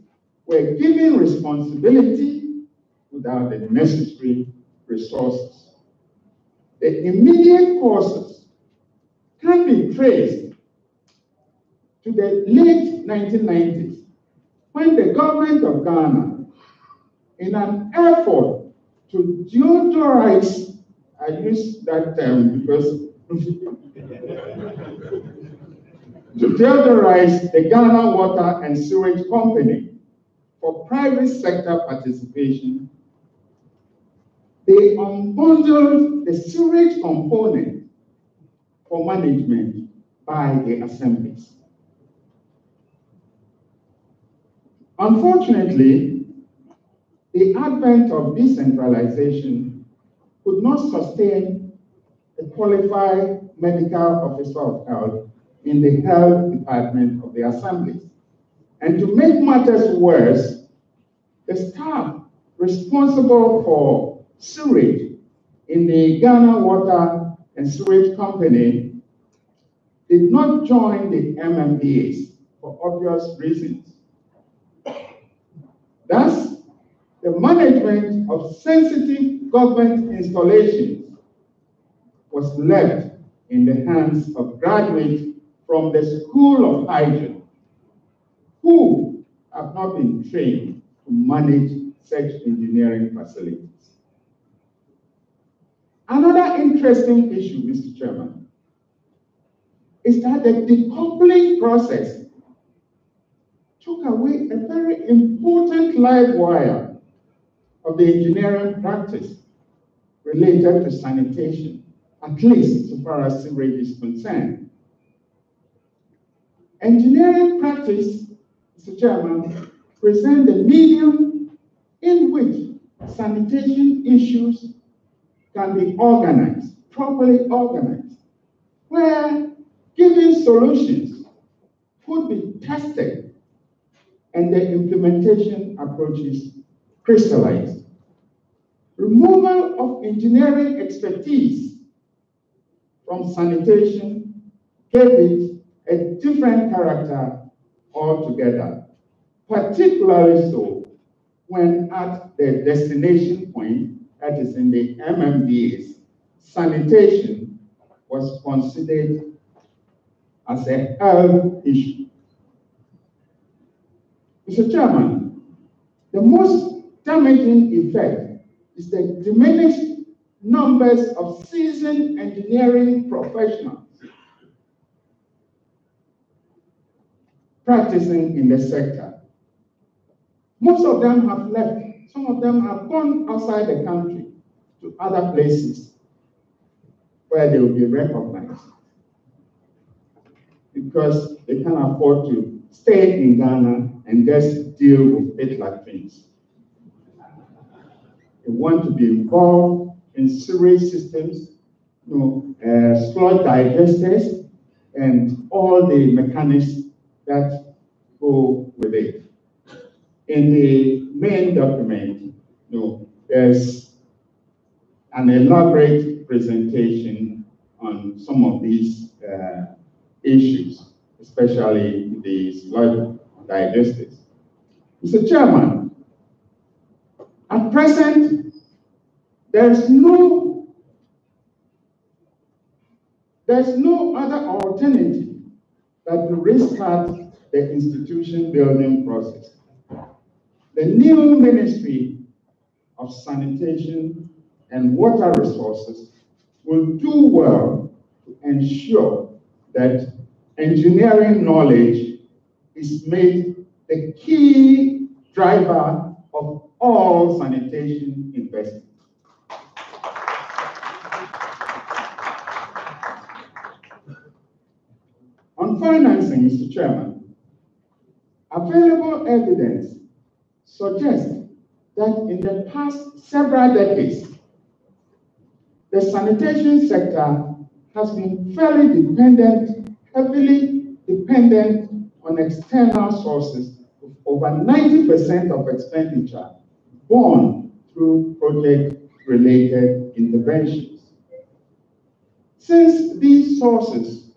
were given responsibility without the necessary resources. The immediate causes can be traced to the late 1990s, when the government of Ghana, in an effort to deodorize, I use that term because to deodorize the Ghana Water and Sewage Company for private sector participation, they unbundled the sewage component for management by the assemblies. Unfortunately, the advent of decentralization could not sustain a qualified medical officer of health in the health department of the assemblies. And to make matters worse, the staff responsible for sewage in the Ghana Water and Sewage Company did not join the MMDAs for obvious reasons. Thus, the management of sensitive government installations was left in the hands of graduates from the School of Hygiene, who have not been trained to manage such engineering facilities. Another interesting issue, Mr. Chairman, is that the decoupling process took away a very important live wire of the engineering practice related to sanitation, at least so far as sewage is concerned. Engineering practice, Mr. Chairman, present the medium in which sanitation issues can be organized, properly organized, where given solutions could be tested and the implementation approaches crystallized. Removal of engineering expertise from sanitation gave it a different character altogether, particularly so when at the destination point, that is in the MMDAs, sanitation was considered as a health issue. Mr. Chairman, the most damaging effect is the diminished numbers of seasoned engineering professionals practicing in the sector. Most of them have left. Some of them have gone outside the country to other places where they will be recognized, because they can't afford to stay in Ghana and just deal with it like things. They want to be involved in sewage systems, sludge digesters, and all the mechanics that go with it. In the main document, there's an elaborate presentation on some of these issues, especially the sludge digesters. Mr. Chairman, at present, there's no other alternative than to restart the institution building process. The new Ministry of Sanitation and Water Resources will do well to ensure that engineering knowledge is made the key driver of all sanitation investment. On financing, Mr. Chairman, available evidence suggests that in the past several decades, the sanitation sector has been heavily dependent on external sources, with over 90% of expenditure borne through project-related interventions. Since these sources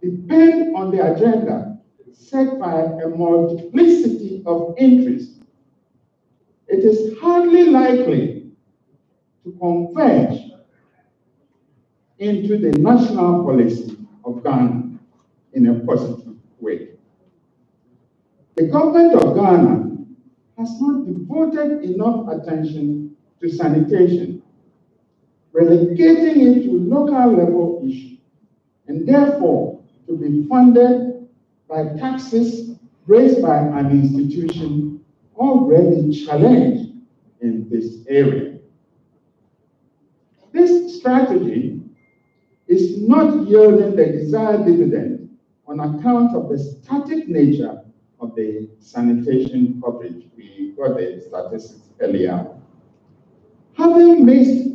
depend on the agenda set by a multiplicity of interests, it is hardly likely to converge into the national policy of Ghana in a positive way. The government of Ghana has not devoted enough attention to sanitation, relegating it to local level issue, and therefore to be funded by taxes raised by an institution already challenged in this area. This strategy is not yielding the desired dividend on account of the static nature of the sanitation coverage. We got the statistics earlier. Having missed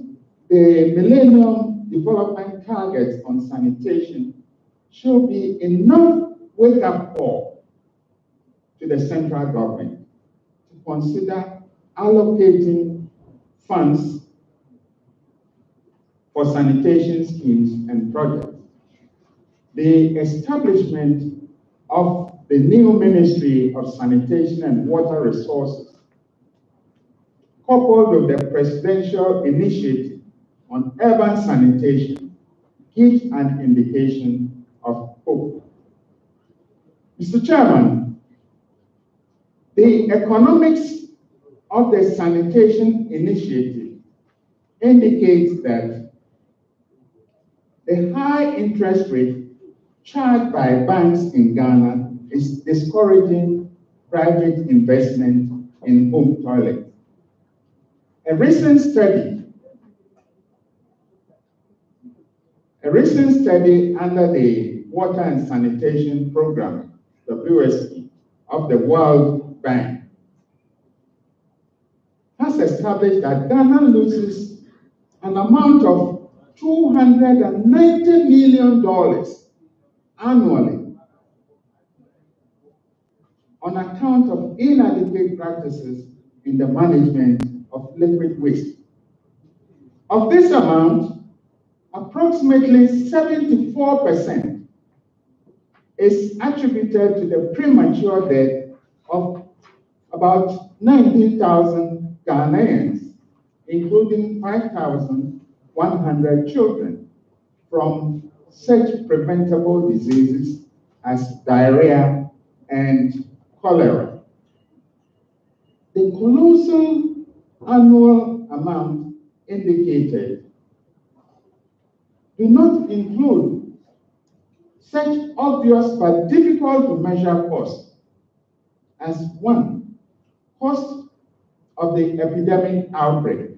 the Millennium Development Targets on sanitation should be enough wake-up call to the central government to consider allocating funds for sanitation schemes and projects. The establishment of the new Ministry of Sanitation and Water Resources, coupled with the presidential initiative on urban sanitation, gives an indication of hope. Mr. Chairman, the economics of the sanitation initiative indicates that the high interest rate charged by banks in Ghana is discouraging private investment in home toilets. A recent study under the Water and Sanitation Program, WSP, of the World Bank has established that Ghana loses an amount of $290 million annually on account of inadequate practices in the management of liquid waste. Of this amount, approximately 74% is attributed to the premature death of about 19,000 Ghanaians, including 5,100 children, from such preventable diseases as diarrhea and cholera. The colossal annual amount indicated do not include such obvious but difficult to measure costs as one, cost of the epidemic outbreak;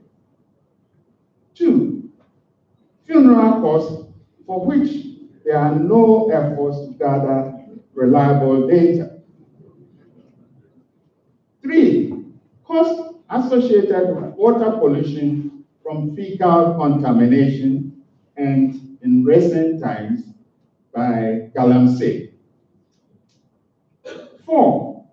two, funeral costs for which there are no efforts to gather reliable data; three, cost associated with water pollution from fecal contamination and in recent times by galamsey. 4,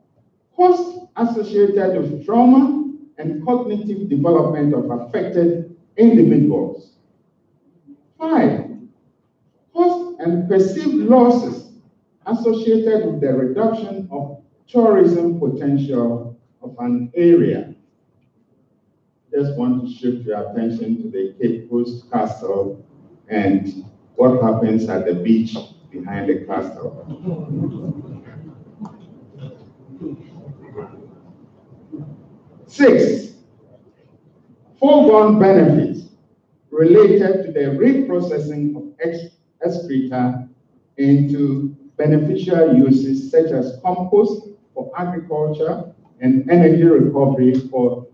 costs associated with trauma and cognitive development of affected individuals. 5, costs and perceived losses associated with the reduction of tourism potential of an area. Just want to shift your attention to the Cape Coast Castle and what happens at the beach behind the castle. 6, foregone benefits related to the reprocessing of excreta into beneficial uses such as compost for agriculture and energy recovery for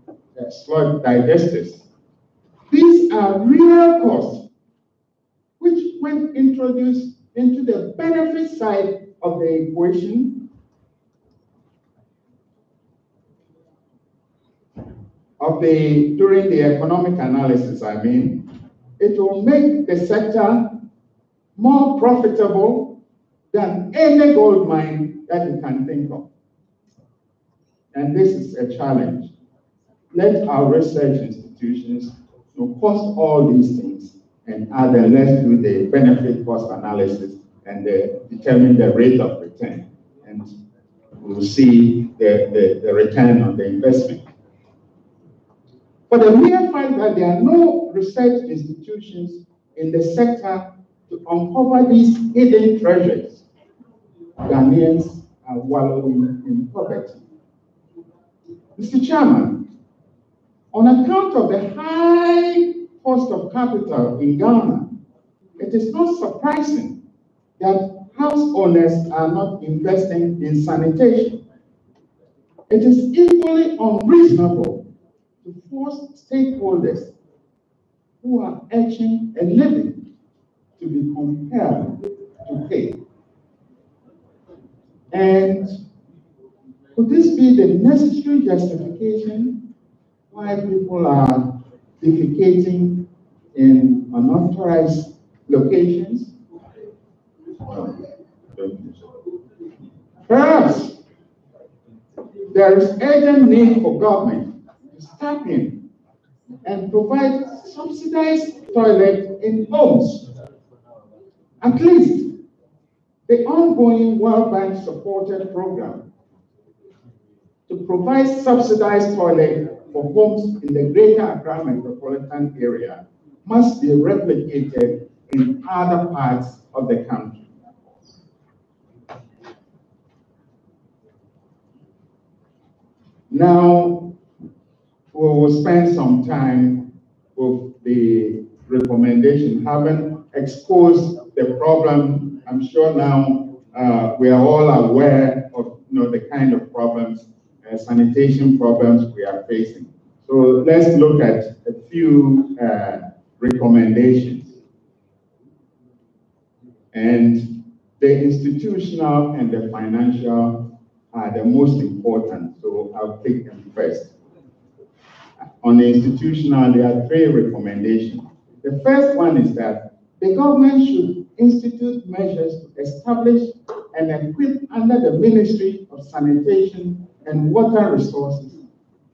sludge digesters. These are real costs which, when introduced into the benefit side of the equation, during the economic analysis, it will make the sector more profitable than any gold mine that you can think of. And this is a challenge. Let our research institutions cost all these things and then let's do the benefit cost analysis and determine the rate of return. And we'll see the return on the investment. But the mere fact that there are no research institutions in the sector to uncover these hidden treasures, Ghanaians are wallowing in poverty. Mr. Chairman, on account of the high cost of capital in Ghana, it is not surprising that house owners are not investing in sanitation. It is equally unreasonable to force stakeholders who are earning a living to be compelled to pay. And could this be the necessary justification why people are defecating in unauthorized locations? Perhaps there is urgent need for government to step in and provide subsidized toilets in homes. At least the ongoing World Bank supported program to provide subsidized toilets for homes in the Greater Accra metropolitan area must be replicated in other parts of the country. Now, we will spend some time with the recommendation, having exposed the problem. I'm sure now we are all aware of the kind of problems, sanitation problems we are facing. So let's look at a few recommendations. And the institutional and the financial are the most important, so I'll take them first. On the institutional, there are 3 recommendations. The first one is that the government should institute measures to establish and equip under the Ministry of Sanitation and Water Resources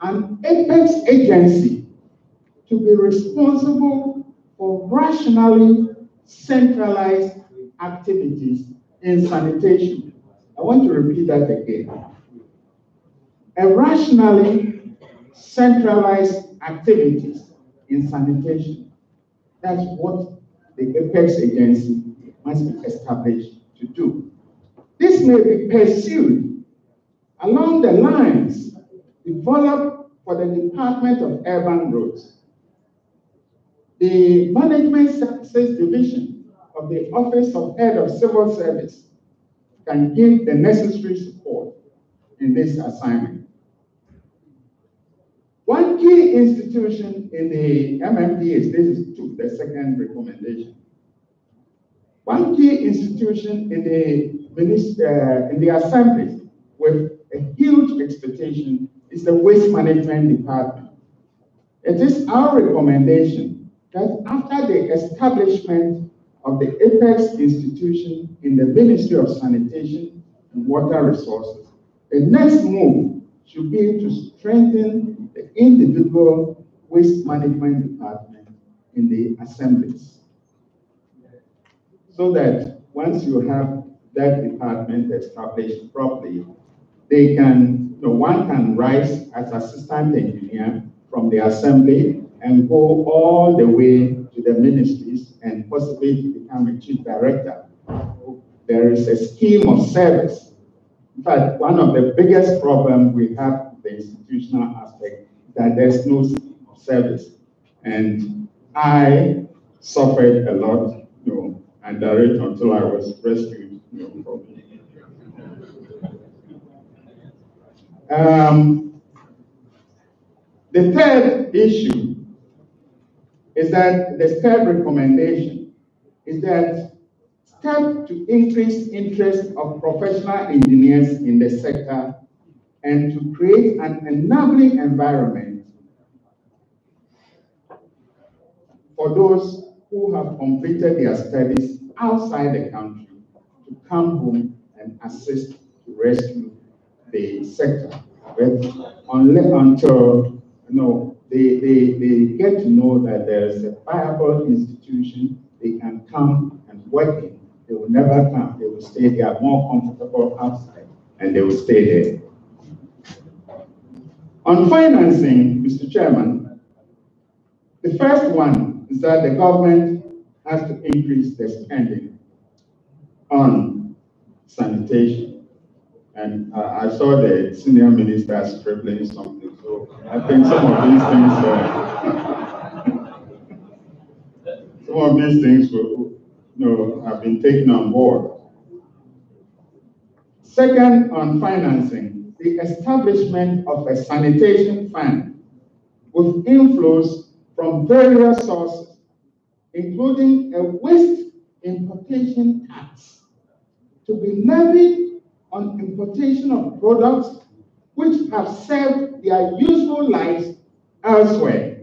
an apex agency to be responsible for rationally centralized activities in sanitation. I want to repeat that again. A rationally centralized activities in sanitation. That's what the apex agency must be established to do. This may be pursued along the lines developed for the Department of Urban Roads. The Management Services Division of the Office of Head of Civil Service can give the necessary support in this assignment. One key institution in the MMDAs, this is the second recommendation. One key institution in the assemblies with a huge expectation is the the Waste Management Department. It is our recommendation that after the establishment of the apex institution in the Ministry of Sanitation and Water Resources, the next move should be to strengthen the individual waste management department in the assemblies, so that once you have that department established properly, they can, one can rise as assistant engineer from the assembly and go all the way to the ministries and possibly to become a chief director. There is a scheme of service. In fact, one of the biggest problems we have with the institutional aspect is that there's no scheme of service. And I suffered a lot, under it until I was rescued from it. The third issue is that the third recommendation is that step to increase interest of professional engineers in the sector and to create an enabling environment for those who have completed their studies outside the country to come home and assist to rescue the sector. But until they get to know that there is a viable institution they can come and work in, they will never come. They will stay there more comfortable outside, and they will stay there. On financing, Mr. Chairman, the first one is that the government has to increase their spending on sanitation. And I saw the senior minister scribbling something, so I think some of these things will, have been taken on board. Second, on financing, the establishment of a sanitation fund with inflows from various sources, including a waste importation tax, to be levied on importation of products which have served their useful lives elsewhere.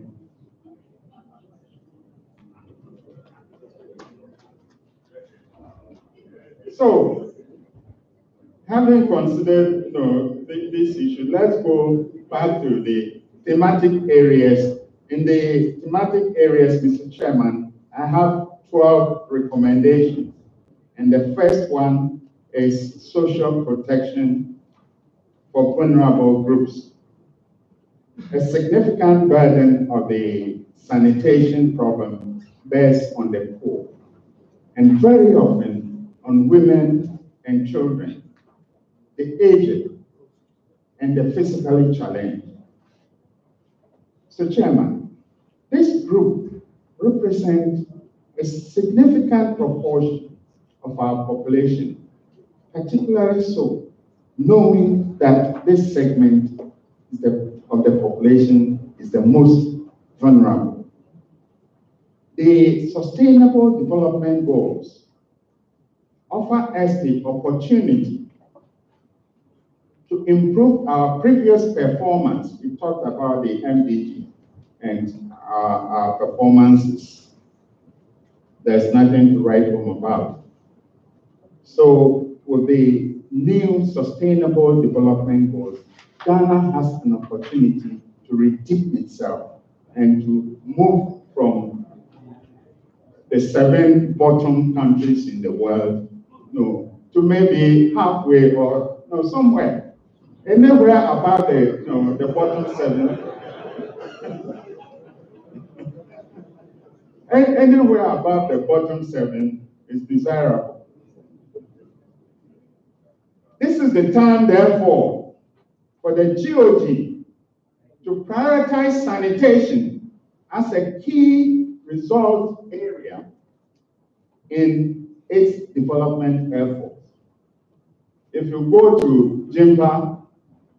So, having considered this issue, let's go back to the thematic areas. In the thematic areas, Mr. Chairman, I have 12 recommendations. And the first one is social protection for vulnerable groups. A significant burden of the sanitation problem bears on the poor, and very often on women and children, the aged, and the physically challenged. So, Chairman, this group represents a significant proportion of our population, particularly so, knowing that this segment of the population is the most vulnerable. The Sustainable Development Goals offer us the opportunity to improve our previous performance. We talked about the MDG and our performances. There's nothing to write home about. So with the new Sustainable Development Goals, Ghana has an opportunity to redeem itself and to move from the 7 bottom countries in the world, to maybe halfway or somewhere, anywhere about the bottom 7. Anywhere above the bottom 7 is desirable. This is the time, therefore, for the GOG to prioritize sanitation as a key result area in its development efforts. If you go to JIMPA,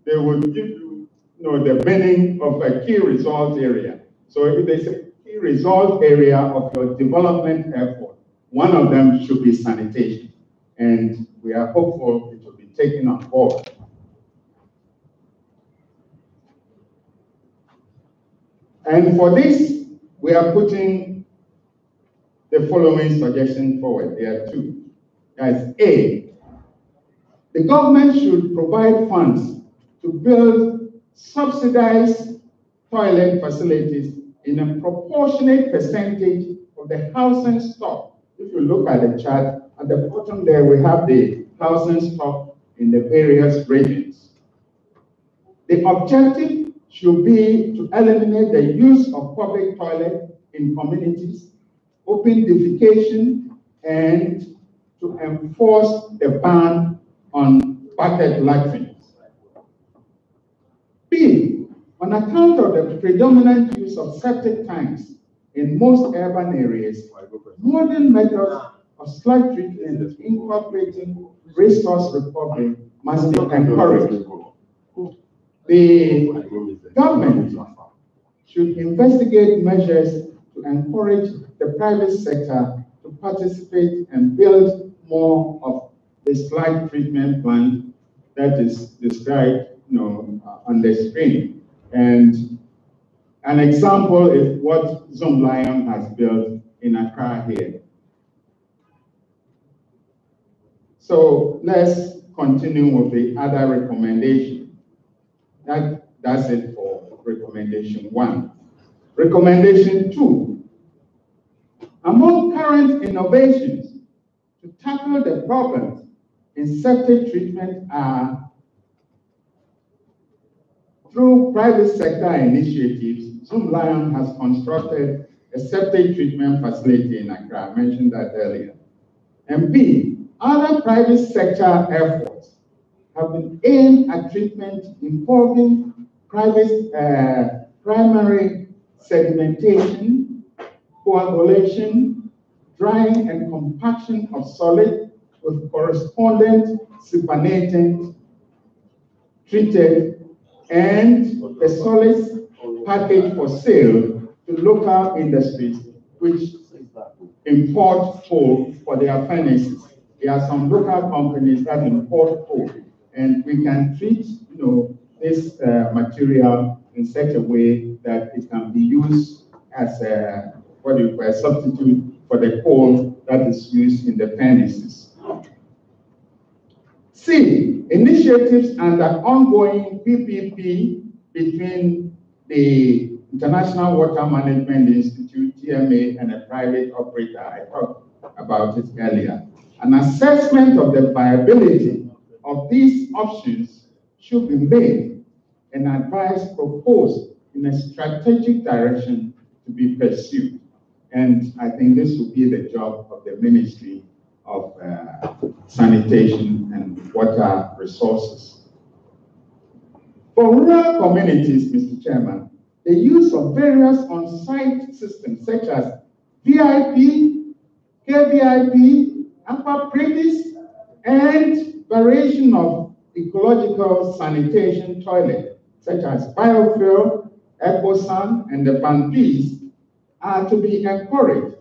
they will give you, the meaning of a key result area. So if there's a key result area of your development effort, one of them should be sanitation. And we are hopeful it will be taken on board. And for this, we are putting the following suggestion forward. There are two. That's A, the government should provide funds to build subsidized toilet facilities in a proportionate percentage of the housing stock. If you look at the chart, at the bottom there, we have the housing stock in the various regions. The objective should be to eliminate the use of public toilet in communities, open defecation, and to enforce the ban on bucket latrines. B, on account of the predominant use of septic tanks in most urban areas, modern methods of sludge treatment incorporating resource recovery must be encouraged. The government should investigate measures to encourage the private sector to participate and build more of the sludge treatment plant that is described, on the screen. And an example is what Zoomlion has built in Accra here. So let's continue with the other recommendation. That's it for recommendation 1. Recommendation 2. Among current innovations to tackle the problems in septic treatment are through private sector initiatives. Zoomlion has constructed a septic treatment facility in Accra. I mentioned that earlier. And B, other private sector efforts have been aimed at treatment involving primary sedimentation, coagulation, drying and compaction of solid with correspondent supernatant treated, and the solids packaged for sale to local industries which import coal for their furnaces. There are some local companies that import coal, and we can treat, this material in such a way that it can be used as a substitute for the coal that is used in the furnaces. C, initiatives under ongoing PPP between the International Water Management Institute, TMA, and a private operator. I talked about it earlier. An assessment of the viability of these options should be made and advice proposed in a strategic direction to be pursued. And I think this will be the job of the Ministry of Sanitation and Water Resources. For rural communities, Mr. Chairman, the use of various on-site systems such as VIP, KVIP, upper premise, and variation of ecological sanitation toilet, such as biofuel, EcoSan, and the Banpis, are to be encouraged.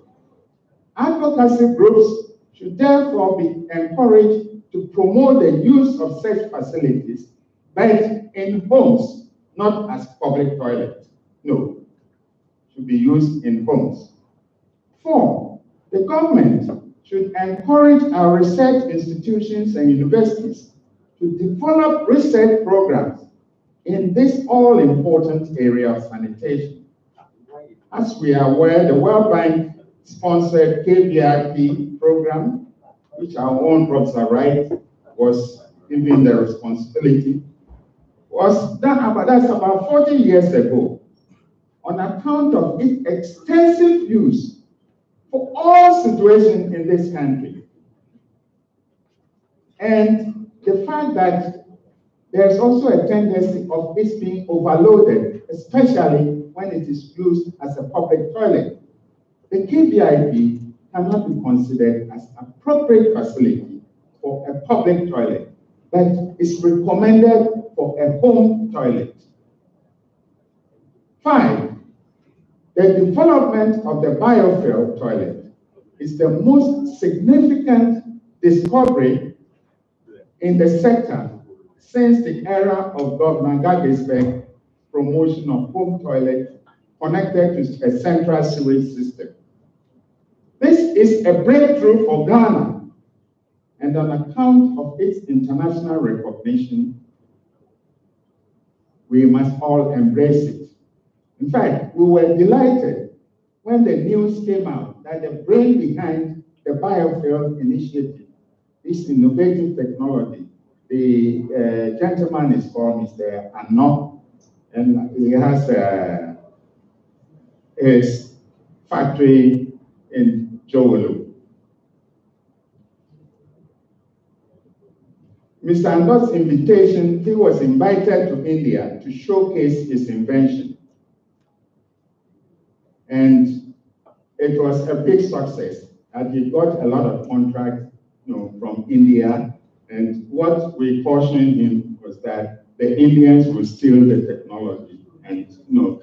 Advocacy groups should therefore be encouraged to promote the use of such facilities, but in homes, not as public toilets. No, should be used in homes. 4, the government should encourage our research institutions and universities to develop research programs in this all-important area of sanitation. As we are aware, the World Bank sponsored KVIP program, which our own Professor Wright was given the responsibility, was done that's about 40 years ago, on account of its extensive use for all situations in this country. And the fact that there's also a tendency of this being overloaded, especially when it is used as a public toilet. The KVIP cannot be considered as appropriate facility for a public toilet, but is recommended for a home toilet. 5, the development of the biofuel toilet is the most significant discovery in the sector since the era of Governor Gaggisberg's promotion of home toilet connected to a central sewage system. This is a breakthrough for Ghana, and on account of its international recognition, we must all embrace it. In fact, we were delighted when the news came out that the brain behind the biofuel initiative, this innovative technology, the gentleman is called Mr. Ano, and he has his factory in Jowelu. Mr. Ano's invitation, he was invited to India to showcase his invention. And it was a big success, and he got a lot of contracts, from India. And what we cautioned him was that the Indians will steal the technology and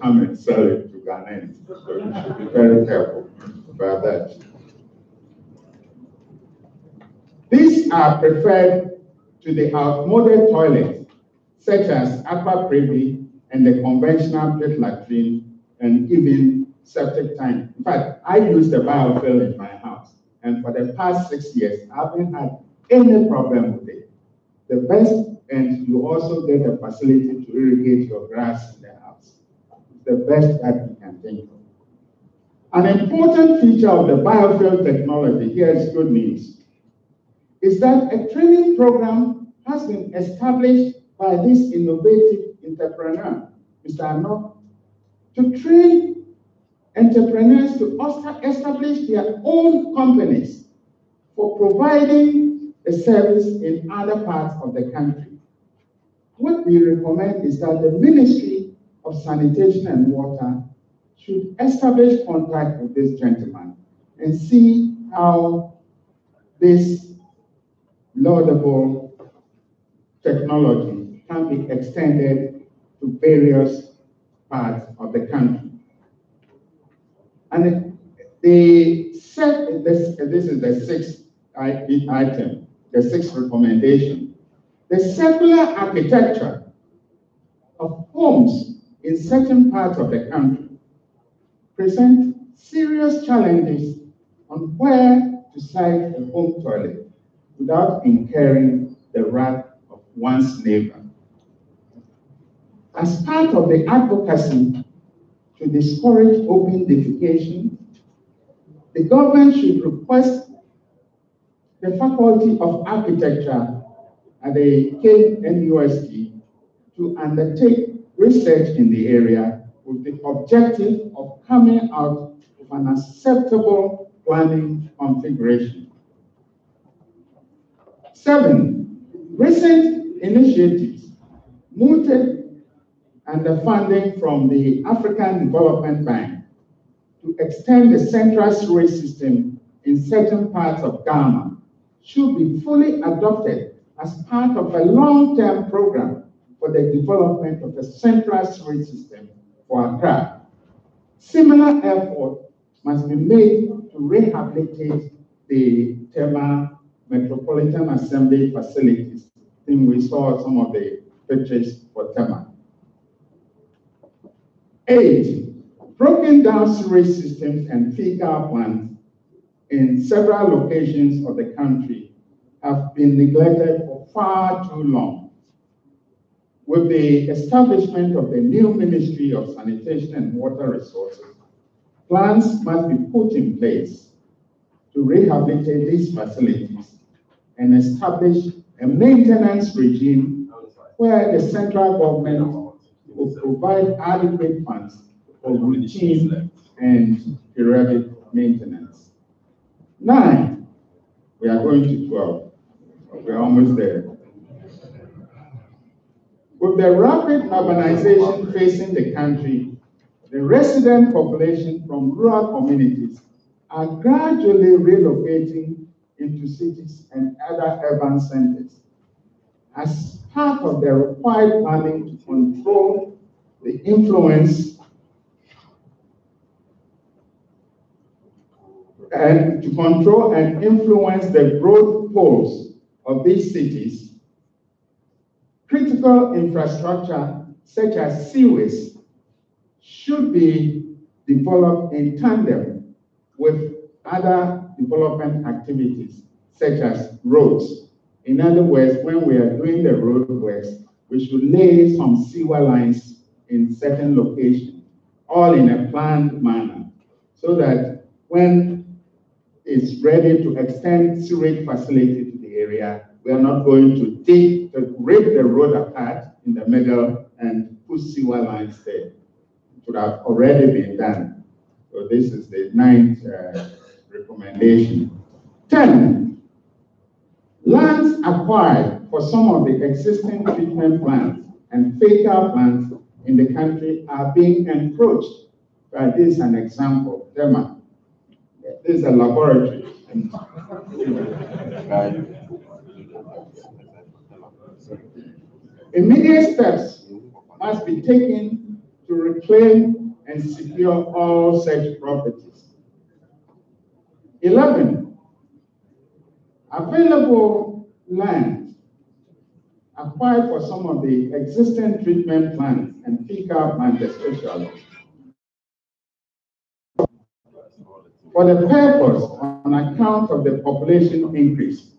come and sell it to Ghanaians. So you should be very careful about that. These are preferred to the outmoded toilets, such as Aqua Privy and the conventional pit latrine, and even septic tank. In fact, I use the biofuel in my house, and for the past 6 years, I haven't had any problem with it. The best, and you also get a facility to irrigate your grass in the house. It's the best that we can think of. An important feature of the biofuel technology, here is good news, is that a training program has been established by this innovative entrepreneur, Mr. Ano, to train entrepreneurs to establish their own companies for providing a service in other parts of the country. What we recommend is that the Ministry of Sanitation and Water should establish contact with this gentleman and see how this laudable technology can be extended to various parts of the country. And this is the sixth item, the sixth recommendation. The circular architecture of homes in certain parts of the country present serious challenges on where to site a home toilet without incurring the wrath of one's neighbor. As part of the advocacy to discourage open defecation, the government should request the Faculty of Architecture at the KNUST to undertake research in the area with the objective of coming out with an acceptable planning configuration. 7, recent initiatives mooted and the funding from the African Development Bank to extend the central sewage system in certain parts of Ghana should be fully adopted as part of a long-term program for the development of the central sewage system for Accra. Similar effort must be made to rehabilitate the Tema Metropolitan Assembly facilities. I think we saw some of the pictures for Tema. 8, broken down sewage systems and fecal plants in several locations of the country have been neglected for far too long. With the establishment of the new Ministry of Sanitation and Water Resources, plans must be put in place to rehabilitate these facilities and establish a maintenance regime where the central government will provide adequate funds for routine and periodic maintenance. 9, we are going to 12. We're almost there. With the rapid urbanization facing the country, the resident population from rural communities are gradually relocating into cities and other urban centers. As part of the required planning to control the influence and influence the growth poles of these cities, critical infrastructure such as sewage should be developed in tandem with other development activities, such as roads. In other words, when we are doing the road works, we should lay some sewer lines in certain locations, all in a planned manner, so that when it's ready to extend sewage facility to the area, we are not going to rip the road apart in the middle and put sewer lines there. It would have already been done. So this is the 9th recommendation. 10, lands acquired for some of the existing treatment plants and fecal plants in the country are being encroached. This is an example. Tema. This is a laboratory. Immediate steps must be taken to reclaim and secure all such properties. 11, available land acquired for some of the existing treatment plants and fecal plants especially, for the purpose on account of the population increase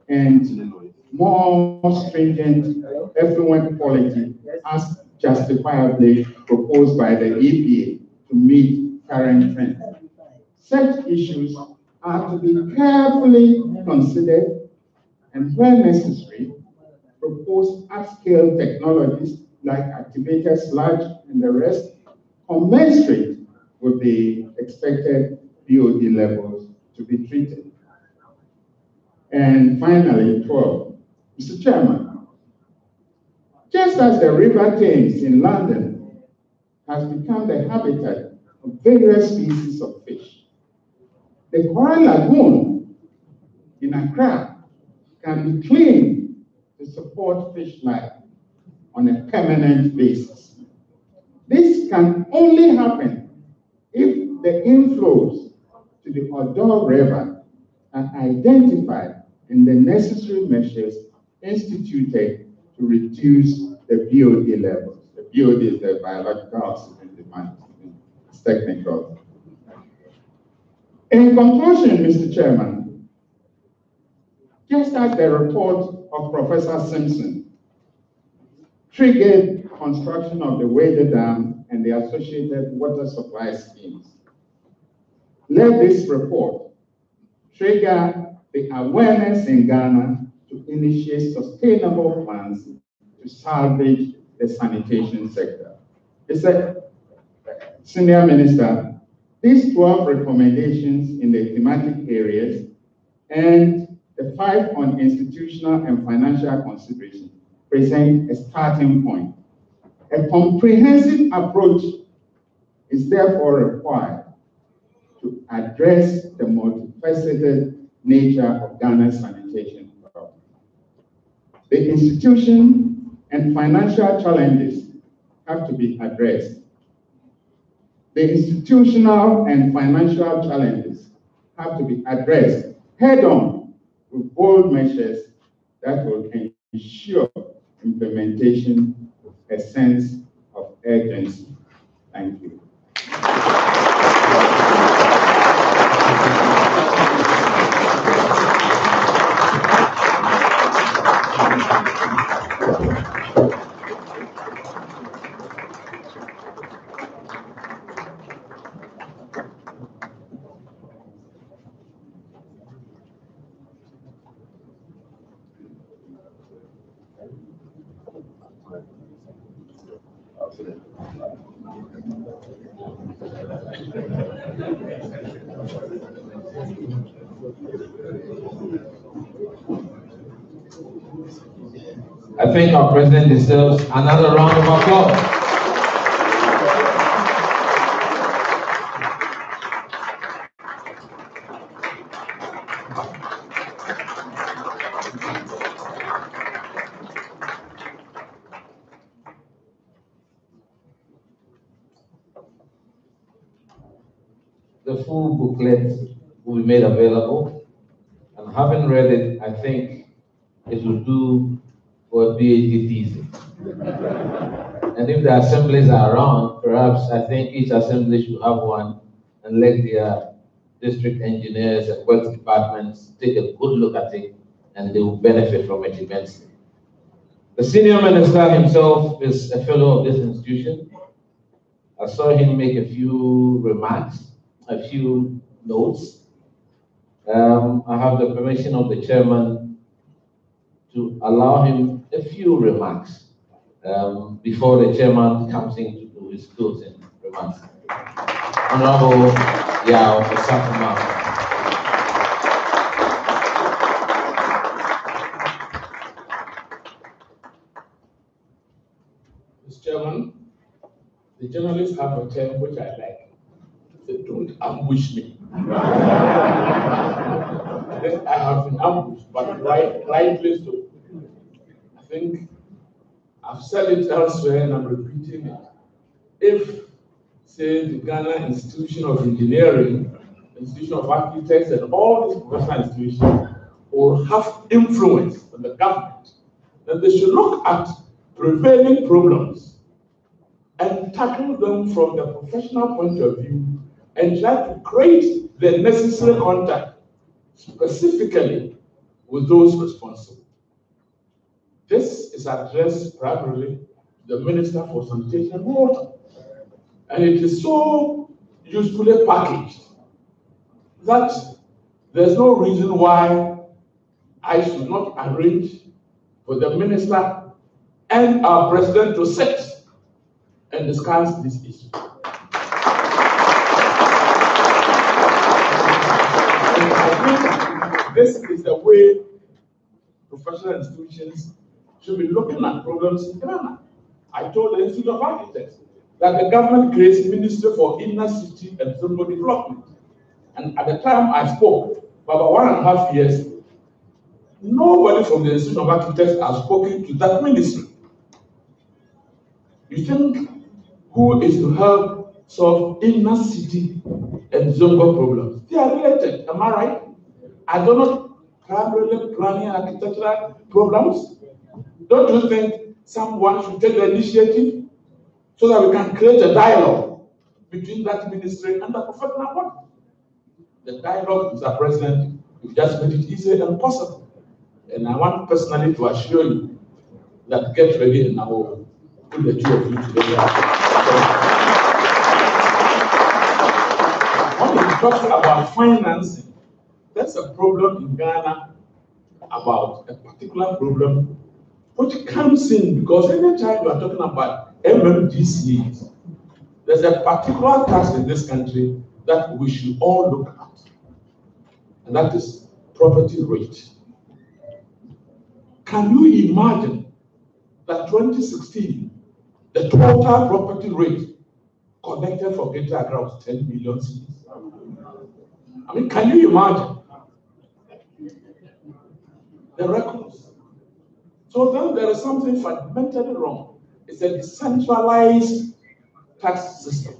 and more stringent effluent quality as justifiably proposed by the EPA to meet current trends. Such issues are to be carefully considered and, where necessary, propose at-scale technologies like activated sludge and the rest, commensurate with the expected BOD levels to be treated. And finally, 12, Mr. Chairman, just as the River Thames in London has become the habitat of various species of fish, the Coral Lagoon in Accra can be cleaned to support fish life on a permanent basis. This can only happen if the inflows to the Odo River are identified and the necessary measures instituted to reduce the BOD levels. The BOD is the biological oxygen demand. It's technical. In conclusion, Mr. Chairman, just as the report of Professor Simpson triggered construction of the Wade Dam and the associated water supply schemes, let this report trigger the awareness in Ghana to initiate sustainable plans to salvage the sanitation sector. Mr. Senior Minister, these 12 recommendations in the thematic areas and the 5 on institutional and financial consideration present a starting point. A comprehensive approach is therefore required to address the multifaceted nature of Ghana's sanitation problem. The institution and financial challenges have to be addressed. The institutional and financial challenges have to be addressed head-on with bold measures that will ensure implementation with a sense of urgency. Thank you. I think our president deserves another round of applause. The full booklet will be made available, and having read it, I think it will do for a PhD thesis. And if the assemblies are around, perhaps I think each assembly should have one and let their district engineers and works departments take a good look at it, and they will benefit from it immensely. The senior minister himself is a fellow of this institution. I saw him make a few remarks, a few notes. I have the permission of the chairman to allow him a few remarks before the chairman comes in to do his closing remarks. Honorable Yao Osakuma. Mr. Chairman, the journalists have a term which I like. They don't ambush me. I have been ambushed, but rightly so. I think I've said it elsewhere and I'm repeating it. If, say, the Ghana Institution of Engineering, Institution of Architects, and all these professional institutions will have influence on the government, then they should look at prevailing problems and tackle them from the professional point of view and try to create the necessary contact specifically with those responsible. This is addressed primarily to the Minister for Sanitation and Water. And it is so usefully packaged that there's no reason why I should not arrange for the Minister and our President to sit and discuss this issue. I think this is the way professional institutions should be looking at problems in Ghana. I told the Institute of Architects that the government creates Ministry for Inner City and Zonal Development. And at the time I spoke, for about 1.5 years, nobody from the Institute of Architects has spoken to that ministry. You think who is to help solve inner city and zonal problems? They are related, am I right? I don't know primarily planning architectural problems. Don't you think someone should take the initiative so that we can create a dialogue between that ministry and the professional body? The dialogue, Mr. President, you just made it easy and possible. And I want personally to assure you that get ready and I will put the two of you together. When we talk about financing, there's a problem in Ghana about a particular problem which comes in because anytime we are talking about MMDCs, there's a particular tax in this country that we should all look at, and that is property rate. Can you imagine that 2016, the total property rate collected for Greater Accra was 10 million cedis? I mean, can you imagine the records? So then there is something fundamentally wrong. It's a decentralized tax system.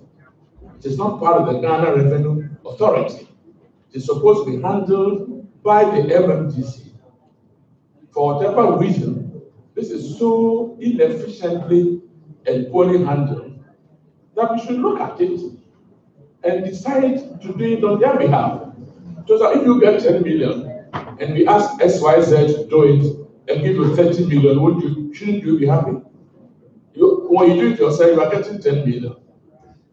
It is not part of the Ghana Revenue Authority. It is supposed to be handled by the MMDC. For whatever reason, this is so inefficiently and poorly handled that we should look at it and decide to do it on their behalf. So that if you get 10 million and we ask XYZ to do it and give you 30 million, shouldn't you be happy? When you do it yourself, you are getting 10 million.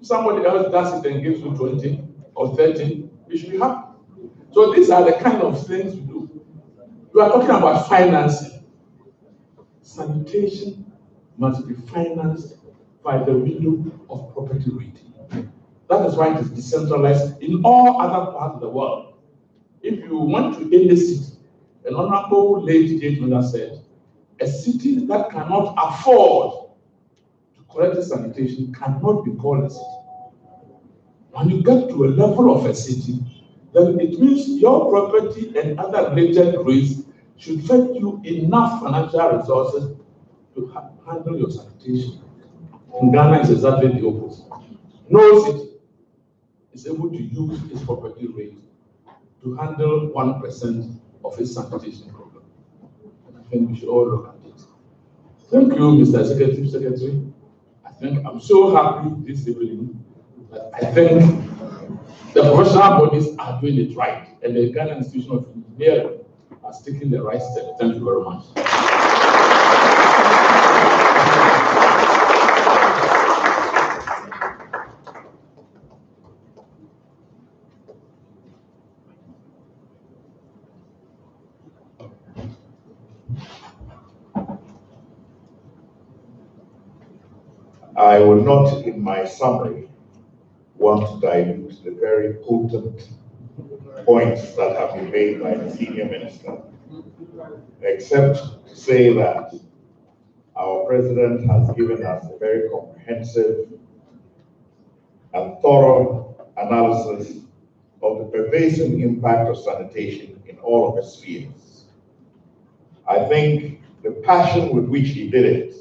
If somebody else does it and gives you 20 or 30, you should be happy. So these are the kind of things we do. We are talking about financing. Sanitation must be financed by the window of property rating. That is why it is decentralized in all other parts of the world. If you went to any city, an honorable late gentleman said, a city that cannot afford to collect the sanitation cannot be called a city. When you get to a level of a city, then it means your property and other related risks should fetch you enough financial resources to handle your sanitation. In Ghana, it's exactly the opposite. No city is able to use its property rate to handle 1% of its sanitation problem. And I think we should all look at it. Thank you, Mr. Secretary. think I'm so happy this evening that I think the professional bodies are doing it right, and the Ghana Institution of Engineering has taken the right step. Thank you very much. I will not, in my summary, want to dilute the very potent points that have been made by the senior minister, except to say that our president has given us a very comprehensive and thorough analysis of the pervasive impact of sanitation in all of its spheres. I think the passion with which he did it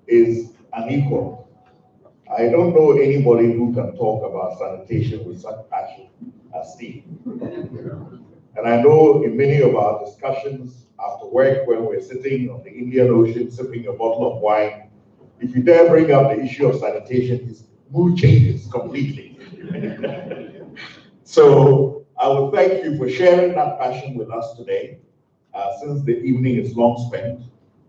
is unequaled. I don't know anybody who can talk about sanitation with such passion as Steve. And I know in many of our discussions after work when we're sitting on the Indian Ocean sipping a bottle of wine, if you dare bring up the issue of sanitation, his mood changes completely. So I will thank you for sharing that passion with us today, since the evening is long spent,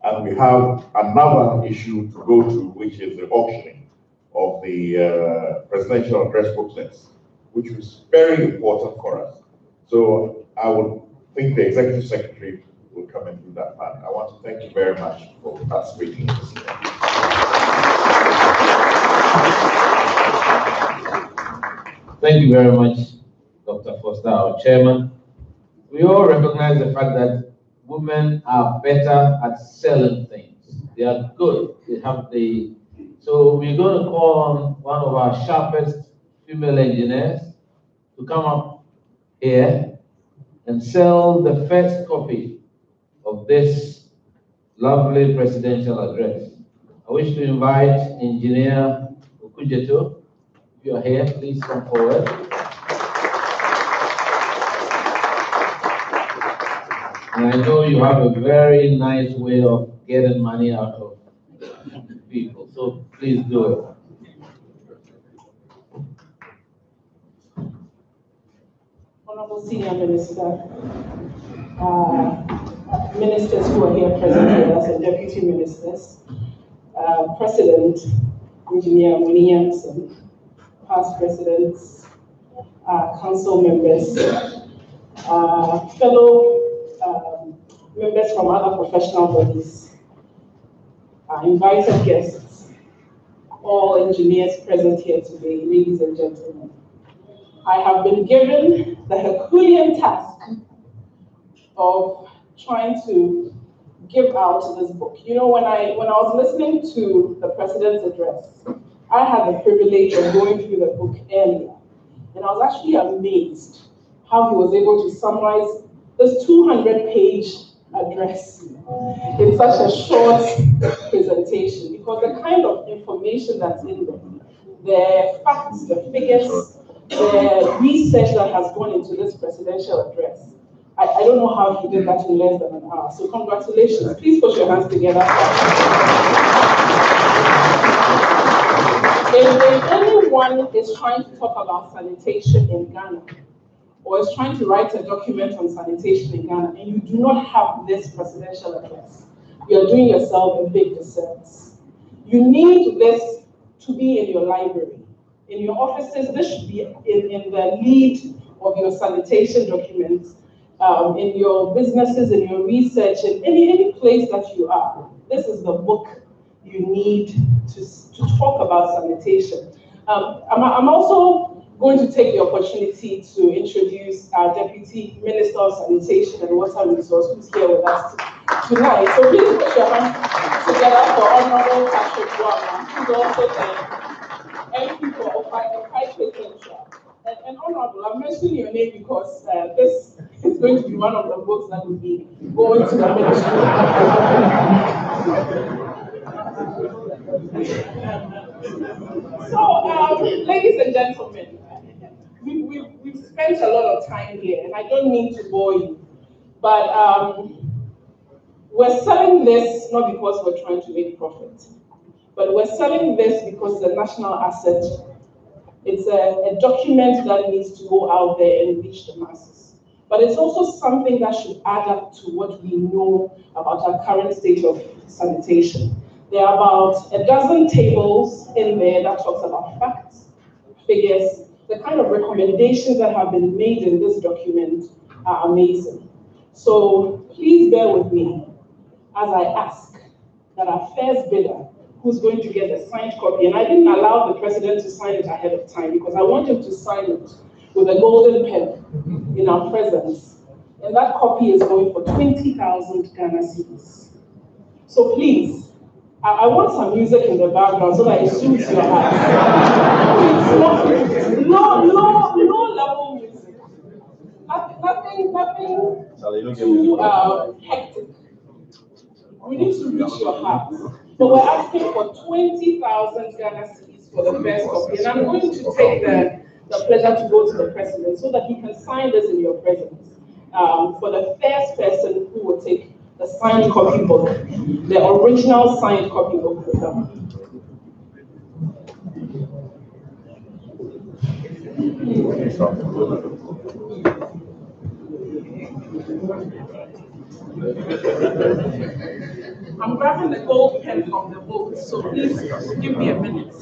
and we have another issue to go to, which is the auctioning of the presidential address booklets, which is very important for us. So I would think the executive secretary will come and do that part. I want to thank you very much for participating in this event. Thank you very much, Dr. Foster, our chairman. We all recognize the fact that women are better at selling things. They are good. They have the. So we're going to call on one of our sharpest female engineers to come up here and sell the first copy of this lovely presidential address. I wish to invite Engineer Okujeto. If you are here, please come forward. And I know you have a very nice way of getting money out of people, so please do it. Honorable Senior Minister, ministers who are here present with us and deputy ministers, President Engineer Winnie Yankson, past presidents, council members, fellow members from other professional bodies, invited guests, all engineers present here today, ladies and gentlemen. I have been given the Herculean task of trying to give out this book. You know, when I was listening to the president's address, I had the privilege of going through the book earlier, and I was actually amazed how he was able to summarize this 200-page address in such a short presentation, because the kind of information that's in there, the facts, the figures, the research that has gone into this presidential address, I don't know how he did that in less than an hour. So congratulations. Please put your hands together. If anyone is trying to talk about sanitation in Ghana, or is trying to write a document on sanitation in Ghana, and you do not have this presidential address, you are doing yourself a big disservice. You need this to be in your library, in your offices. This should be in the lead of your sanitation documents, in your businesses, in your research, in any place that you are. This is the book you need to talk about sanitation. I'm also going to take the opportunity to introduce our Deputy Minister of Sanitation and Water Resources, who's here with us tonight. So please put your hands together for Honorable Patrick Wama, who's also the MP for Okaipe Central. And Honorable, I'm mentioning your name because this is going to be one of the books that will be going to the ministry. So, ladies and gentlemen, we've spent a lot of time here, and I don't mean to bore you, but we're selling this not because we're trying to make profit. But we're selling this because it's a national asset. It's a document that needs to go out there and reach the masses. But it's also something that should add up to what we know about our current state of sanitation. There are about a dozen tables in there that talks about facts, figures. The kind of recommendations that have been made in this document are amazing. So please bear with me as I ask that our first bidder, who's going to get a signed copy, and I didn't allow the president to sign it ahead of time because I want him to sign it with a golden pen in our presence. And that copy is going for 20,000 Ghana cedis. So please, I want some music in the background so that it suits your heart. No level music. Nothing too hectic. We need to reach your heart. But we're asking for 20,000 Ghana cedis for the first copy. And I'm going to take the pleasure to go to the president so that he can sign this in your presence. For the first person who will take the signed copybook, the original signed copybook with them. I'm grabbing the gold pen from the book, so please give me a minute.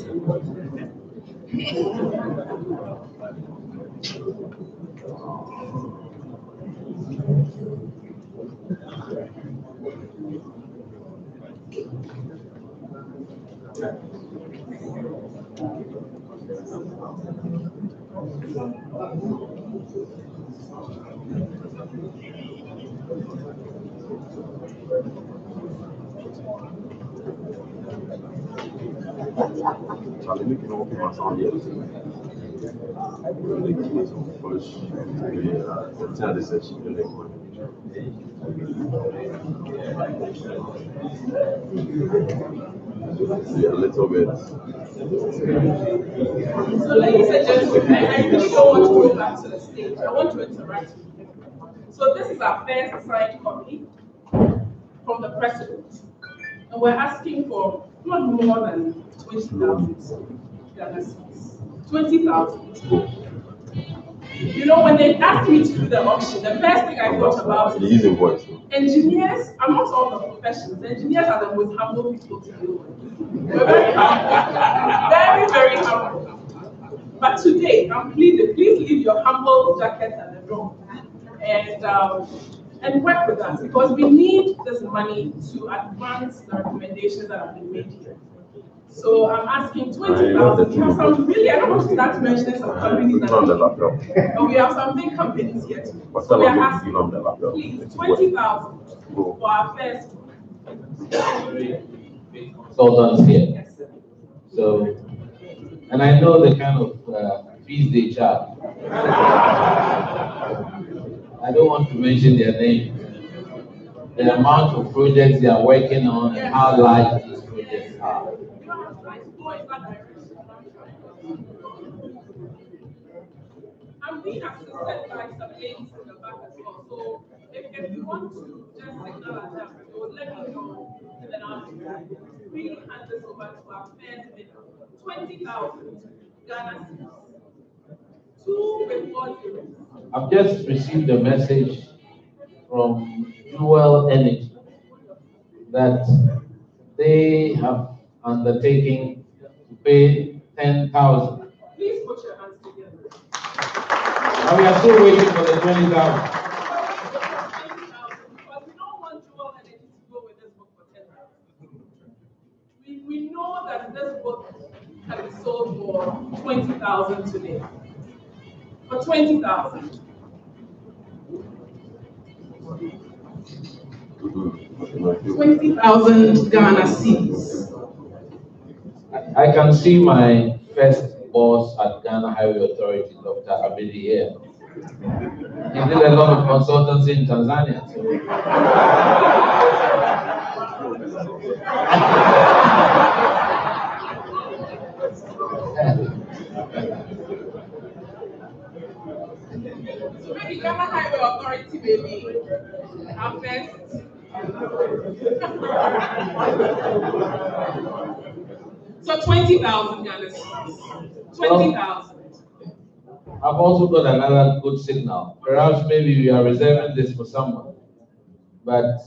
Yeah, a little bit. So ladies and gentlemen, I really don't want to go back to the stage. I want to interact with you. So this is our first signed copy from the president. And we're asking for not more than 20,000 Ghana cedis. 20,000. You know, when they asked me to do the auction, the first thing I thought about is engineers. Amongst all the professions, engineers are the most humble people to deal with. We're very humble, very humble. But today, I'm pleading, please leave your humble jacket at the door and work with us because we need this money to advance the recommendations that have been made here. So I'm asking 20,000. We have some really, I don't want to start mentioning some companies that but we have some big companies here too. So we are asking, please, 20,000 for our first consultants here. So, and I know the kind of fees they charge. I don't want to mention their name. The amount of projects they are working on and how large these projects are. I'm being assisted by some ladies in the back as well. So if you want to just signal at them, you would let me know, and then I'll really hand this over to our first bidder. 20,000 Ghana cedis. 2 before 0. I've just received a message from Dual Energy that they have undertaken to pay 10,000. Please put your hands together. And we are still waiting for the 20,000. Because we don't want Dual Energy to go with this book for 10,000. We know that this book can be sold for 20,000 today. For 20,000. 20,000 Ghana cedis. I can see my first boss at Ghana Highway Authority, Dr. Abedi here. He did a lot of consultancy in Tanzania. Maybe Ghana Highway Authority, maybe our first. So 20,000 Ghana cedis. 20,000. I've also got another good signal. Perhaps maybe we are reserving this for someone, but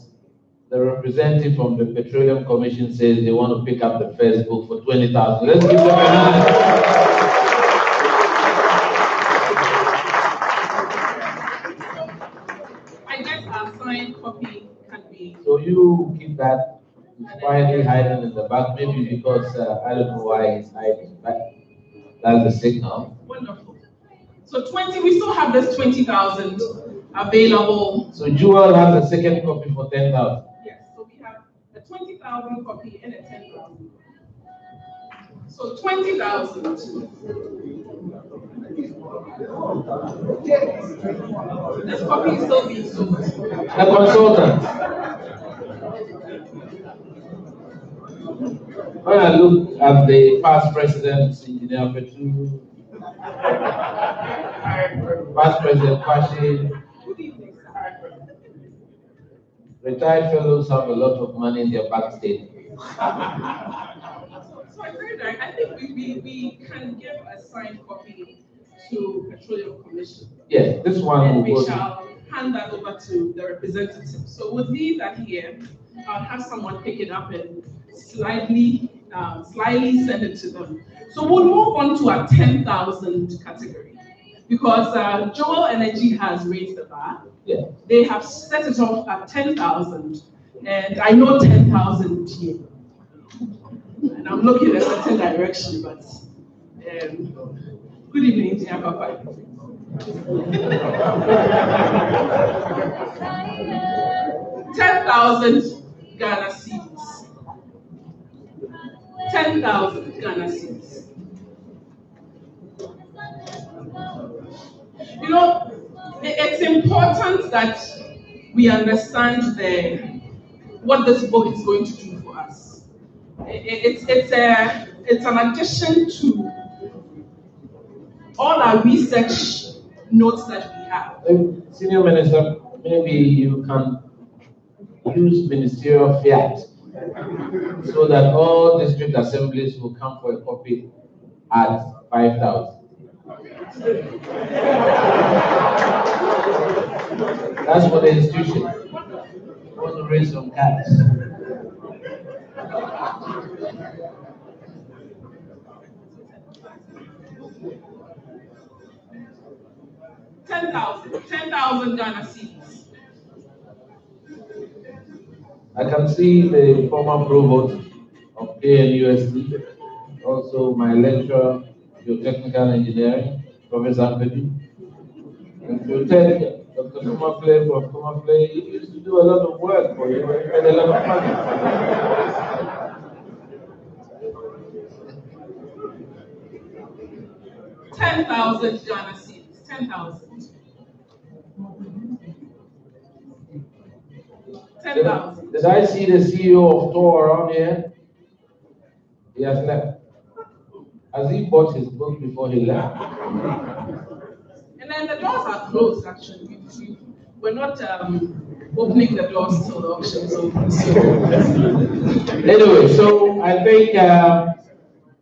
the representative from the Petroleum Commission says they want to pick up the first book for 20,000. Let's give them a hand. I guess our signed copy can be. So you keep that. It's quietly hiding in the back, maybe because I don't know why it's hiding, but that's the signal. Wonderful. So 20, we still have this 20,000 available. So Jewel has a second copy for 10,000. Yes, so we have a 20,000 copy and a 10,000. So 20,000. This copy is still being sold. The consultant. When I look at the past presidents, Engineer Petu, past President Kwashi, retired fellows have a lot of money in their bank statement. So I think we can give a signed copy to Petroleum Commission. Yes, this one And will we go shall hand that over to the representative. So we'll leave that here. I'll have someone pick it up and slightly send it to them. So we'll move on to our 10,000 category because Joel Energy has raised the bar. Yeah. They have set it off at 10,000, and I know 10,000 here. And I'm looking in a certain direction, but good evening, Engineer Papa. 10,000 Ghana cedis. 10,000 Ghana cedis. You know, it's important that we understand what this book is going to do for us. It's an addition to all our research notes that we have. Senior Minister, maybe you can use ministerial fiat so that all district assemblies will come for a copy at 5,000. That's for the institution. I want to raise some cash. $10,000 Ghana cedis. I can see the former provost of KNUST, also my lecturer, geotechnical engineering, Professor Ampedi. And geotech, Dr. Kumafle, Prof. Kumafle, he used to do a lot of work for you and a lot of money. 10,000 Ghana cedis. 10,000. 10,000. Did I see the CEO of TOR around here? He has left. Has he bought his book before he left? And then the doors are closed, actually. We're not opening the doors till the auction is open. So. Anyway, so I think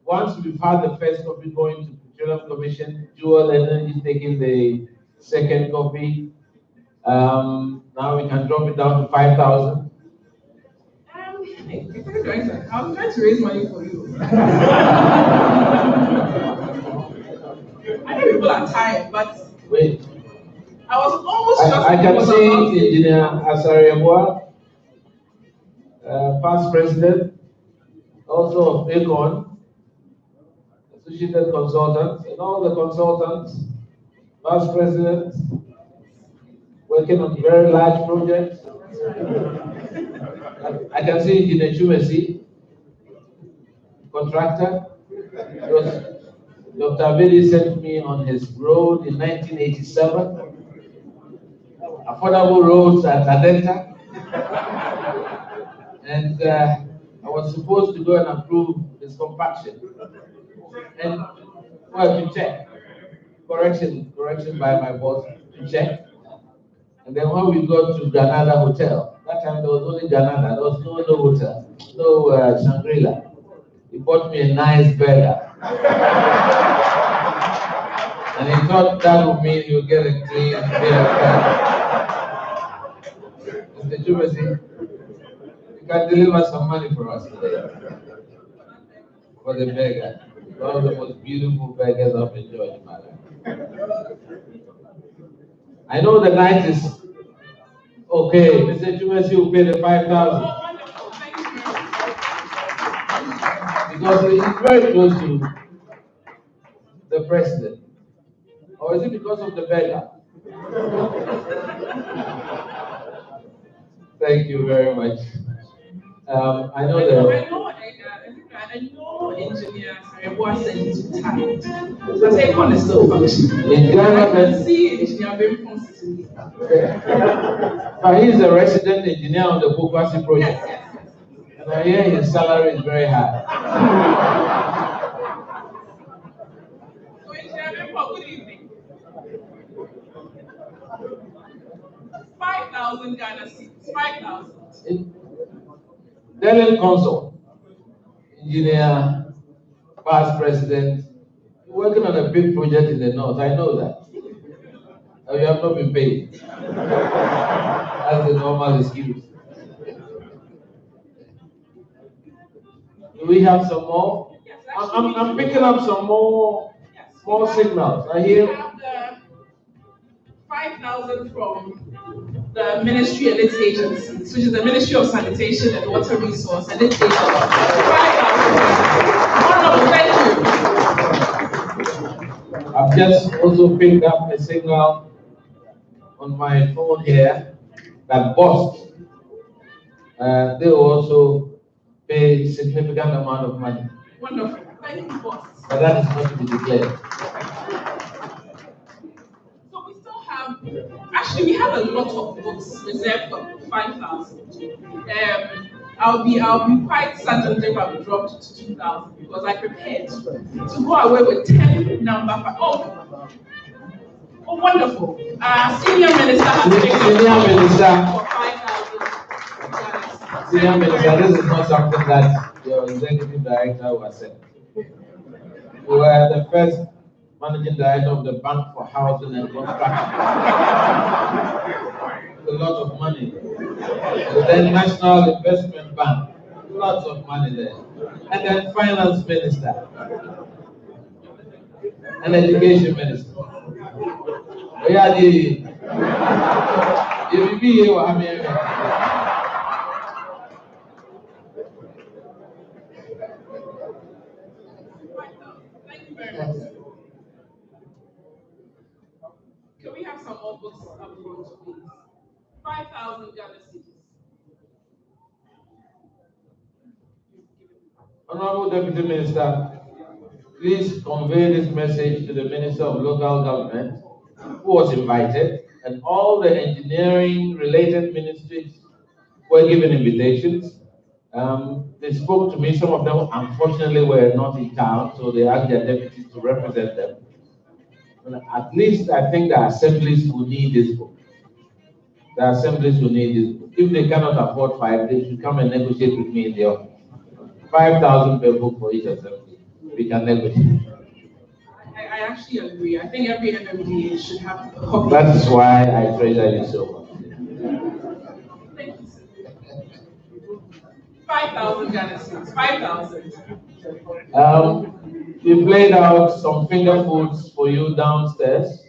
once we've had the first copy going to the Petroleum Commission, Jewel Energy taking the second copy, now we can drop it down to 5,000. I'm trying to raise money for you. I know people are tired, but wait. I was almost I can see Engineer Asariabua, past president, also of ACON, associated consultants, and all the consultants, past presidents, working on very large projects. I can see Engineer Chumesi, contractor. Dr. Abedi sent me on his road in 1987. Affordable roads at Adenta. And I was supposed to go and approve his compaction. And well, to check. Correction by my boss to check. And then when we got to Granada Hotel, that time there was only Granada, there was no hotel, no Shangri-La. he bought me a nice burger. And he thought that would mean you get a clean bill. Mr. Chubasi, you can deliver some money for us today. For the burger. One of the most beautiful burgers I've enjoyed in my life. I know the night is okay. Mr. Chubasi will pay the 5,000. Because he's very close to the president. Or is it because of the beggar? Thank you very much. I know that. I know engineers are sensitive time. So I say, on the slow function. In Ghana, I can see engineer very positive. But he's a resident engineer on the Bukwasi project. Yes. And I hear his salary is very high. So engineer Bimpo, good evening. 5,000 Ghana seats. 5,000. Delen Consul, engineer, past president, working on a big project in the north. I know that. And you have not been paid. That's the normal excuse. Do we have some more? Yes, I'm picking up some more signals. I hear. We have the 5,000 from the ministry and its agencies, which is the Ministry of Sanitation and Water Resource and its agencies. 5,000. Honorable, thank you. I've just also picked up a signal on my phone here that BOST, they will also pay significant amount of money. Wonderful. Thank you, BOST. But that is not to be declared. So we still have, actually we have a lot of books reserved for 5,000. I'll be quite saddened if I've dropped to 2,000 because I prepared to go away with 10 number. Oh, wonderful. Senior Minister has Senior Minister. For 5,000. Senior Minister, this is not something that your executive director will accept. We were the first managing director of the Bank for Housing and Construction. A lot of money. And then National Investment Bank, lots of money there. And then Finance Minister. And Education Minister. Yeah, you be here, I mean. Thank you very much. Can we have some more books up front, please? 5,000 Ghana cedis. Honorable Deputy Minister, please convey this message to the Minister of Local Government, who was invited, and all the engineering-related ministries were given invitations. They spoke to me. Some of them, unfortunately, were not in town, so they asked their deputies to represent them. And at least I think the assemblies will need this book. The assemblies will need this book. If they cannot afford 5, they should come and negotiate with me in the office. 5,000 per book for each assembly. We can negotiate. I actually agree. I think every MMDA should have a copy. That is why I treasure you so much. Thank you, sir. 5,000 Ghana cedis. 5,000. We've laid out some finger foods for you downstairs.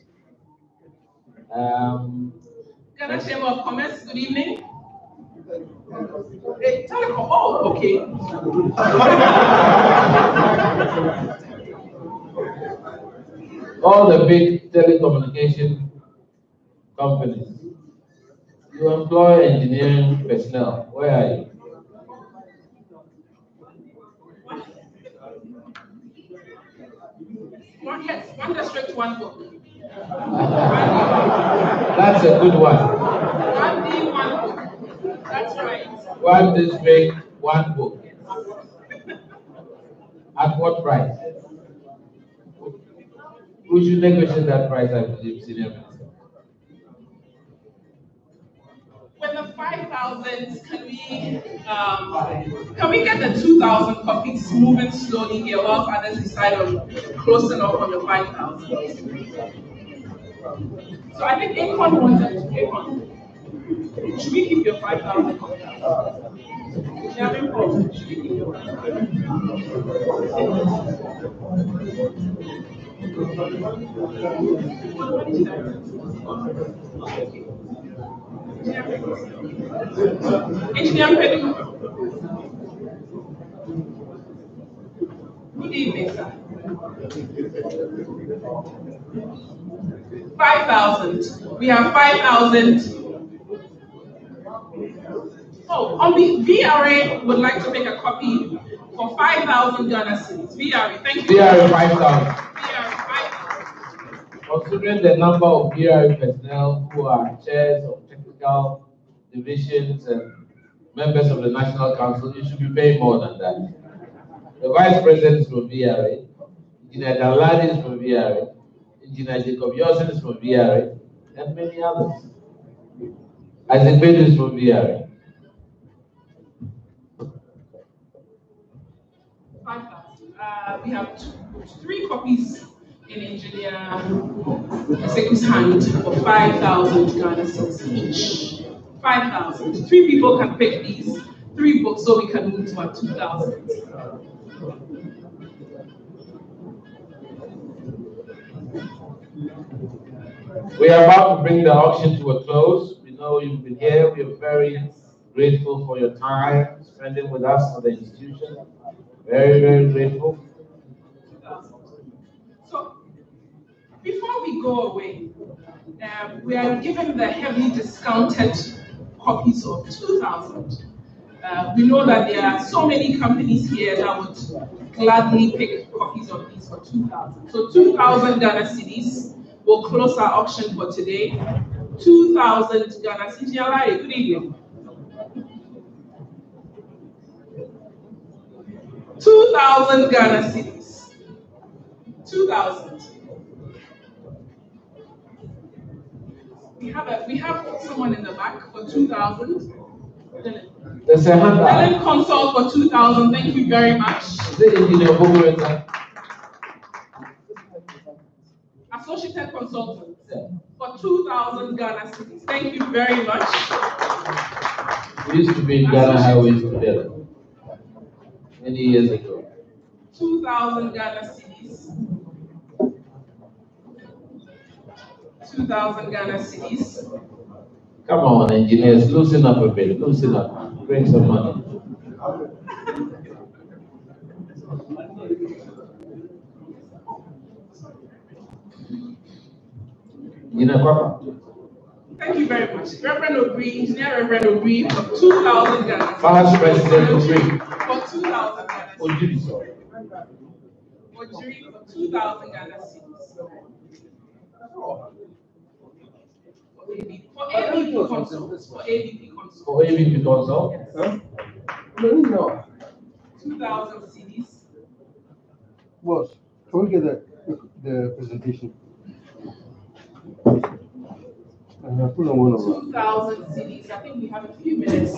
Ghana Chamber of Commerce, good evening. Hey, telecom. Oh, okay. All the big telecommunication companies, you employ engineering personnel. Where are you? One district, one book. That's a good one. 1D, one book. That's right. One district, one book. At what price? Who should negotiate that price, I believe, Senior Minister? When the 5,000, can we get the 2,000 copies moving slowly here while others decide on closing off on the 5,000? So I think Akon wanted to pay on. Should we keep your 5,000 copies? Yeah, should we keep your 5,000? Engineer Pedro. Good evening, sir. 5,000. We have 5,000. Oh, on the VRA would like to make a copy for 5,000 Ghana cedis. VRA, thank you. VRA 5,000. VRA 5,000. Considering the number of VRA personnel who are chairs of technical divisions and members of the National Council, you should be paying more than that. The Vice President is from VRA, Engineer Daladi is from VRA, Engineer Jacob Yosin is from VRA, and many others. Isaac Bedu is from VRA. 5,000. We have 3 copies in Engineer Eseku's hand for 5,000 Ghana cedis each. 5,000. 3 people can pick these 3 books so we can move to our 2,000. We are about to bring the auction to a close. We know you've been here. We are very grateful for your time spending with us for the institution. Very, very grateful. So, before we go away, we are given the heavily discounted copies of 2,000. We know that there are so many companies here that would gladly pick copies of these for 2,000. So 2,000 Ghana cedis will close our auction for today. 2,000 Ghana cedis. Good evening. 2,000 Ghana cedis. 2,000. We have someone in the back for 2,000. There's a hand up. Ellen Consult for 2,000. Thank you very much. Associated Consultants for 2,000 Ghana cedis. Thank you very much. We used to be in Ghana Highways together many years ago. 2,000 Ghana cedis. 2,000 Ghana cedis. Come on, engineers, loosen up a bit. Loosen up. Bring some money. Thank you very much. Reverend Obri, Engineer Reverend Obri, for 2,000 Ghana cedis. Past President Obri. For 2,000 Ghana cedis. Ojiri, sorry. Ojiri for 2,000 Ghana cedis. For ABP Consult. For ABP Consult. For ABP Consult? Yes. No. 2,000 cedis. Boss, can we get the presentation? Put on one of 2,000 cedis. I think we have a few minutes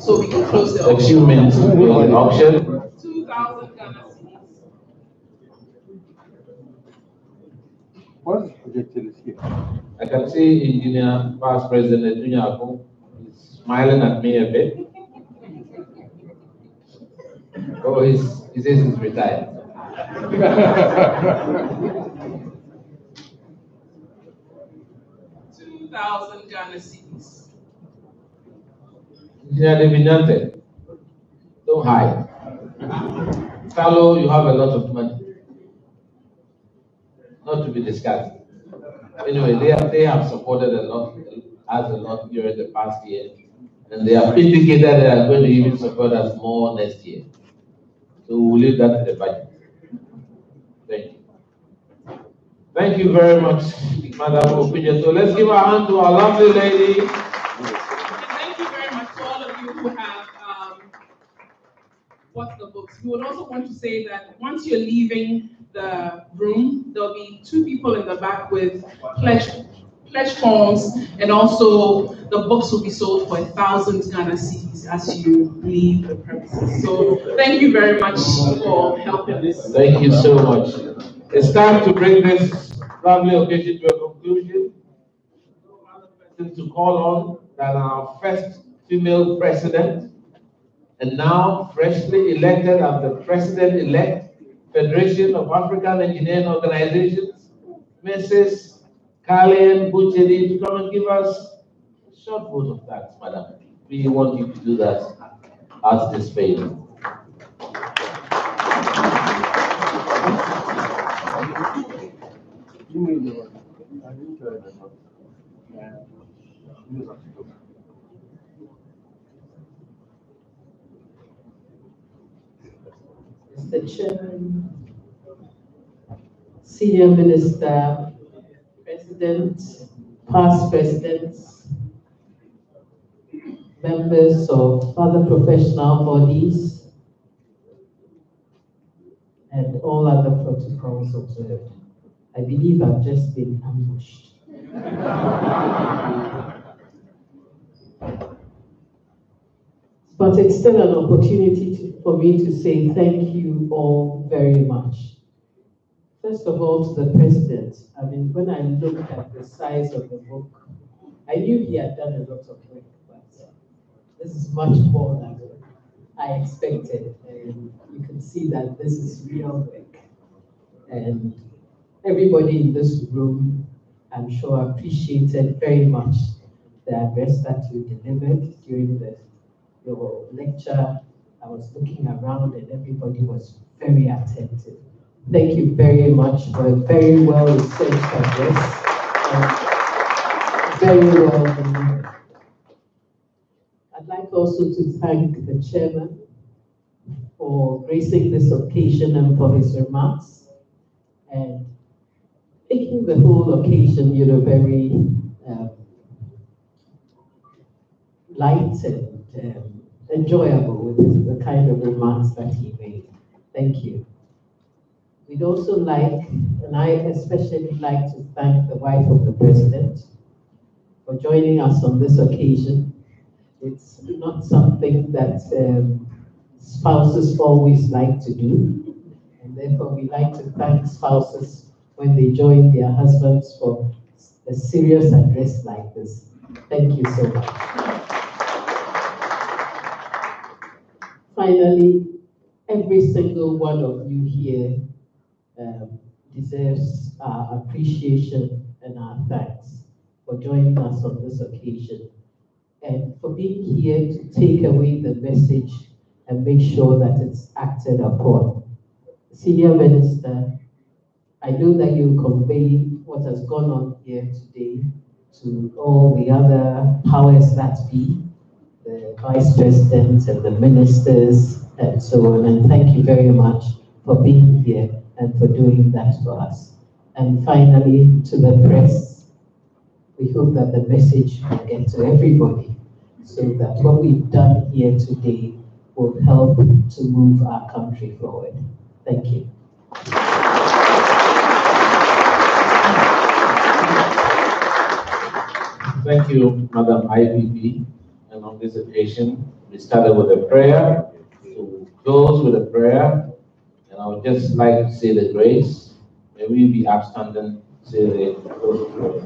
so we can close the auction. A few minutes to close the auction. 2,000 Ghana cedis. What is projected is here? I can see Engineer Past President Etunyako is smiling at me a bit. Oh, he says he's retired. 2,000 Ghana cedis. Engineer Devinante, don't hide. Fellow, you have a lot of money. Not to be discussed. Anyway, they have supported us a lot during the past year, and they have indicated they are going to even support us more next year. So we'll leave that to the budget. Thank you. Thank you very much, Madam Opinion. So let's give a hand to our lovely lady. And thank you very much to all of you who have bought the books. We would also want to say that once you're leaving the room, there'll be 2 people in the back with pledge pledge forms, and also the books will be sold for 1,000 Ghana cedis as you leave the premises. So thank you very much for helping us. Thank you so much. It's time to bring this lovely occasion to a conclusion. No other person to call on than our first female president, and now freshly elected as the president-elect Federation of African Engineering Organizations, Mrs. Carlin Buchedi, to come and give us a short vote of thanks, madam. We want you to do that as this favor. Mr. Chairman, Senior Minister, President, past presidents, members of other professional bodies, and all other protocols observed. I believe I've just been ambushed. But it's still an opportunity for me to say thank you all very much. First of all, to the president. I mean, when I looked at the size of the book, I knew he had done a lot of work, but this is much more than I expected. And you can see that this is real work. And everybody in this room, I'm sure, appreciated very much the address that you delivered during your lecture. I was looking around and everybody was very attentive. Thank you very much for a very well researched address. Very well done. I'd like also to thank the chairman for gracing this occasion and for his remarks and making the whole occasion, very light and enjoyable with the kind of remarks that he made. Thank you. We'd also like, and I especially like to thank the wife of the president for joining us on this occasion. It's not something that spouses always like to do, and therefore we like to thank spouses when they join their husbands for a serious address like this. Thank you so much. Finally, every single one of you here deserves our appreciation and our thanks for joining us on this occasion and for being here to take away the message and make sure that it's acted upon. Senior Minister, I know that you convey what has gone on here today to all the other powers that be, the Vice President and the ministers and so on, and thank you very much for being here and for doing that for us. And finally, to the press, we hope that the message will get to everybody so that what we've done here today will help to move our country forward. Thank you. Thank you, Madam IBB. And on this occasion, we started with a prayer, to close with a prayer. And I would just like to say the grace. May we be upstanding, say the close prayer.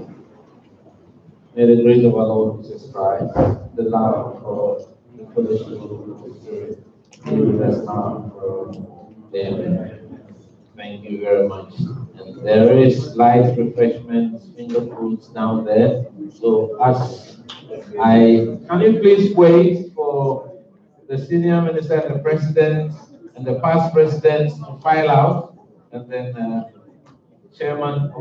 May the grace of our Lord Jesus Christ, the love of God, the fellowship of the Holy Spirit, be with us now and forever. Amen. Thank you very much. And there is light refreshments, finger foods down there. So can you please wait for the senior minister and the president and the past presidents to file out, and then chairman.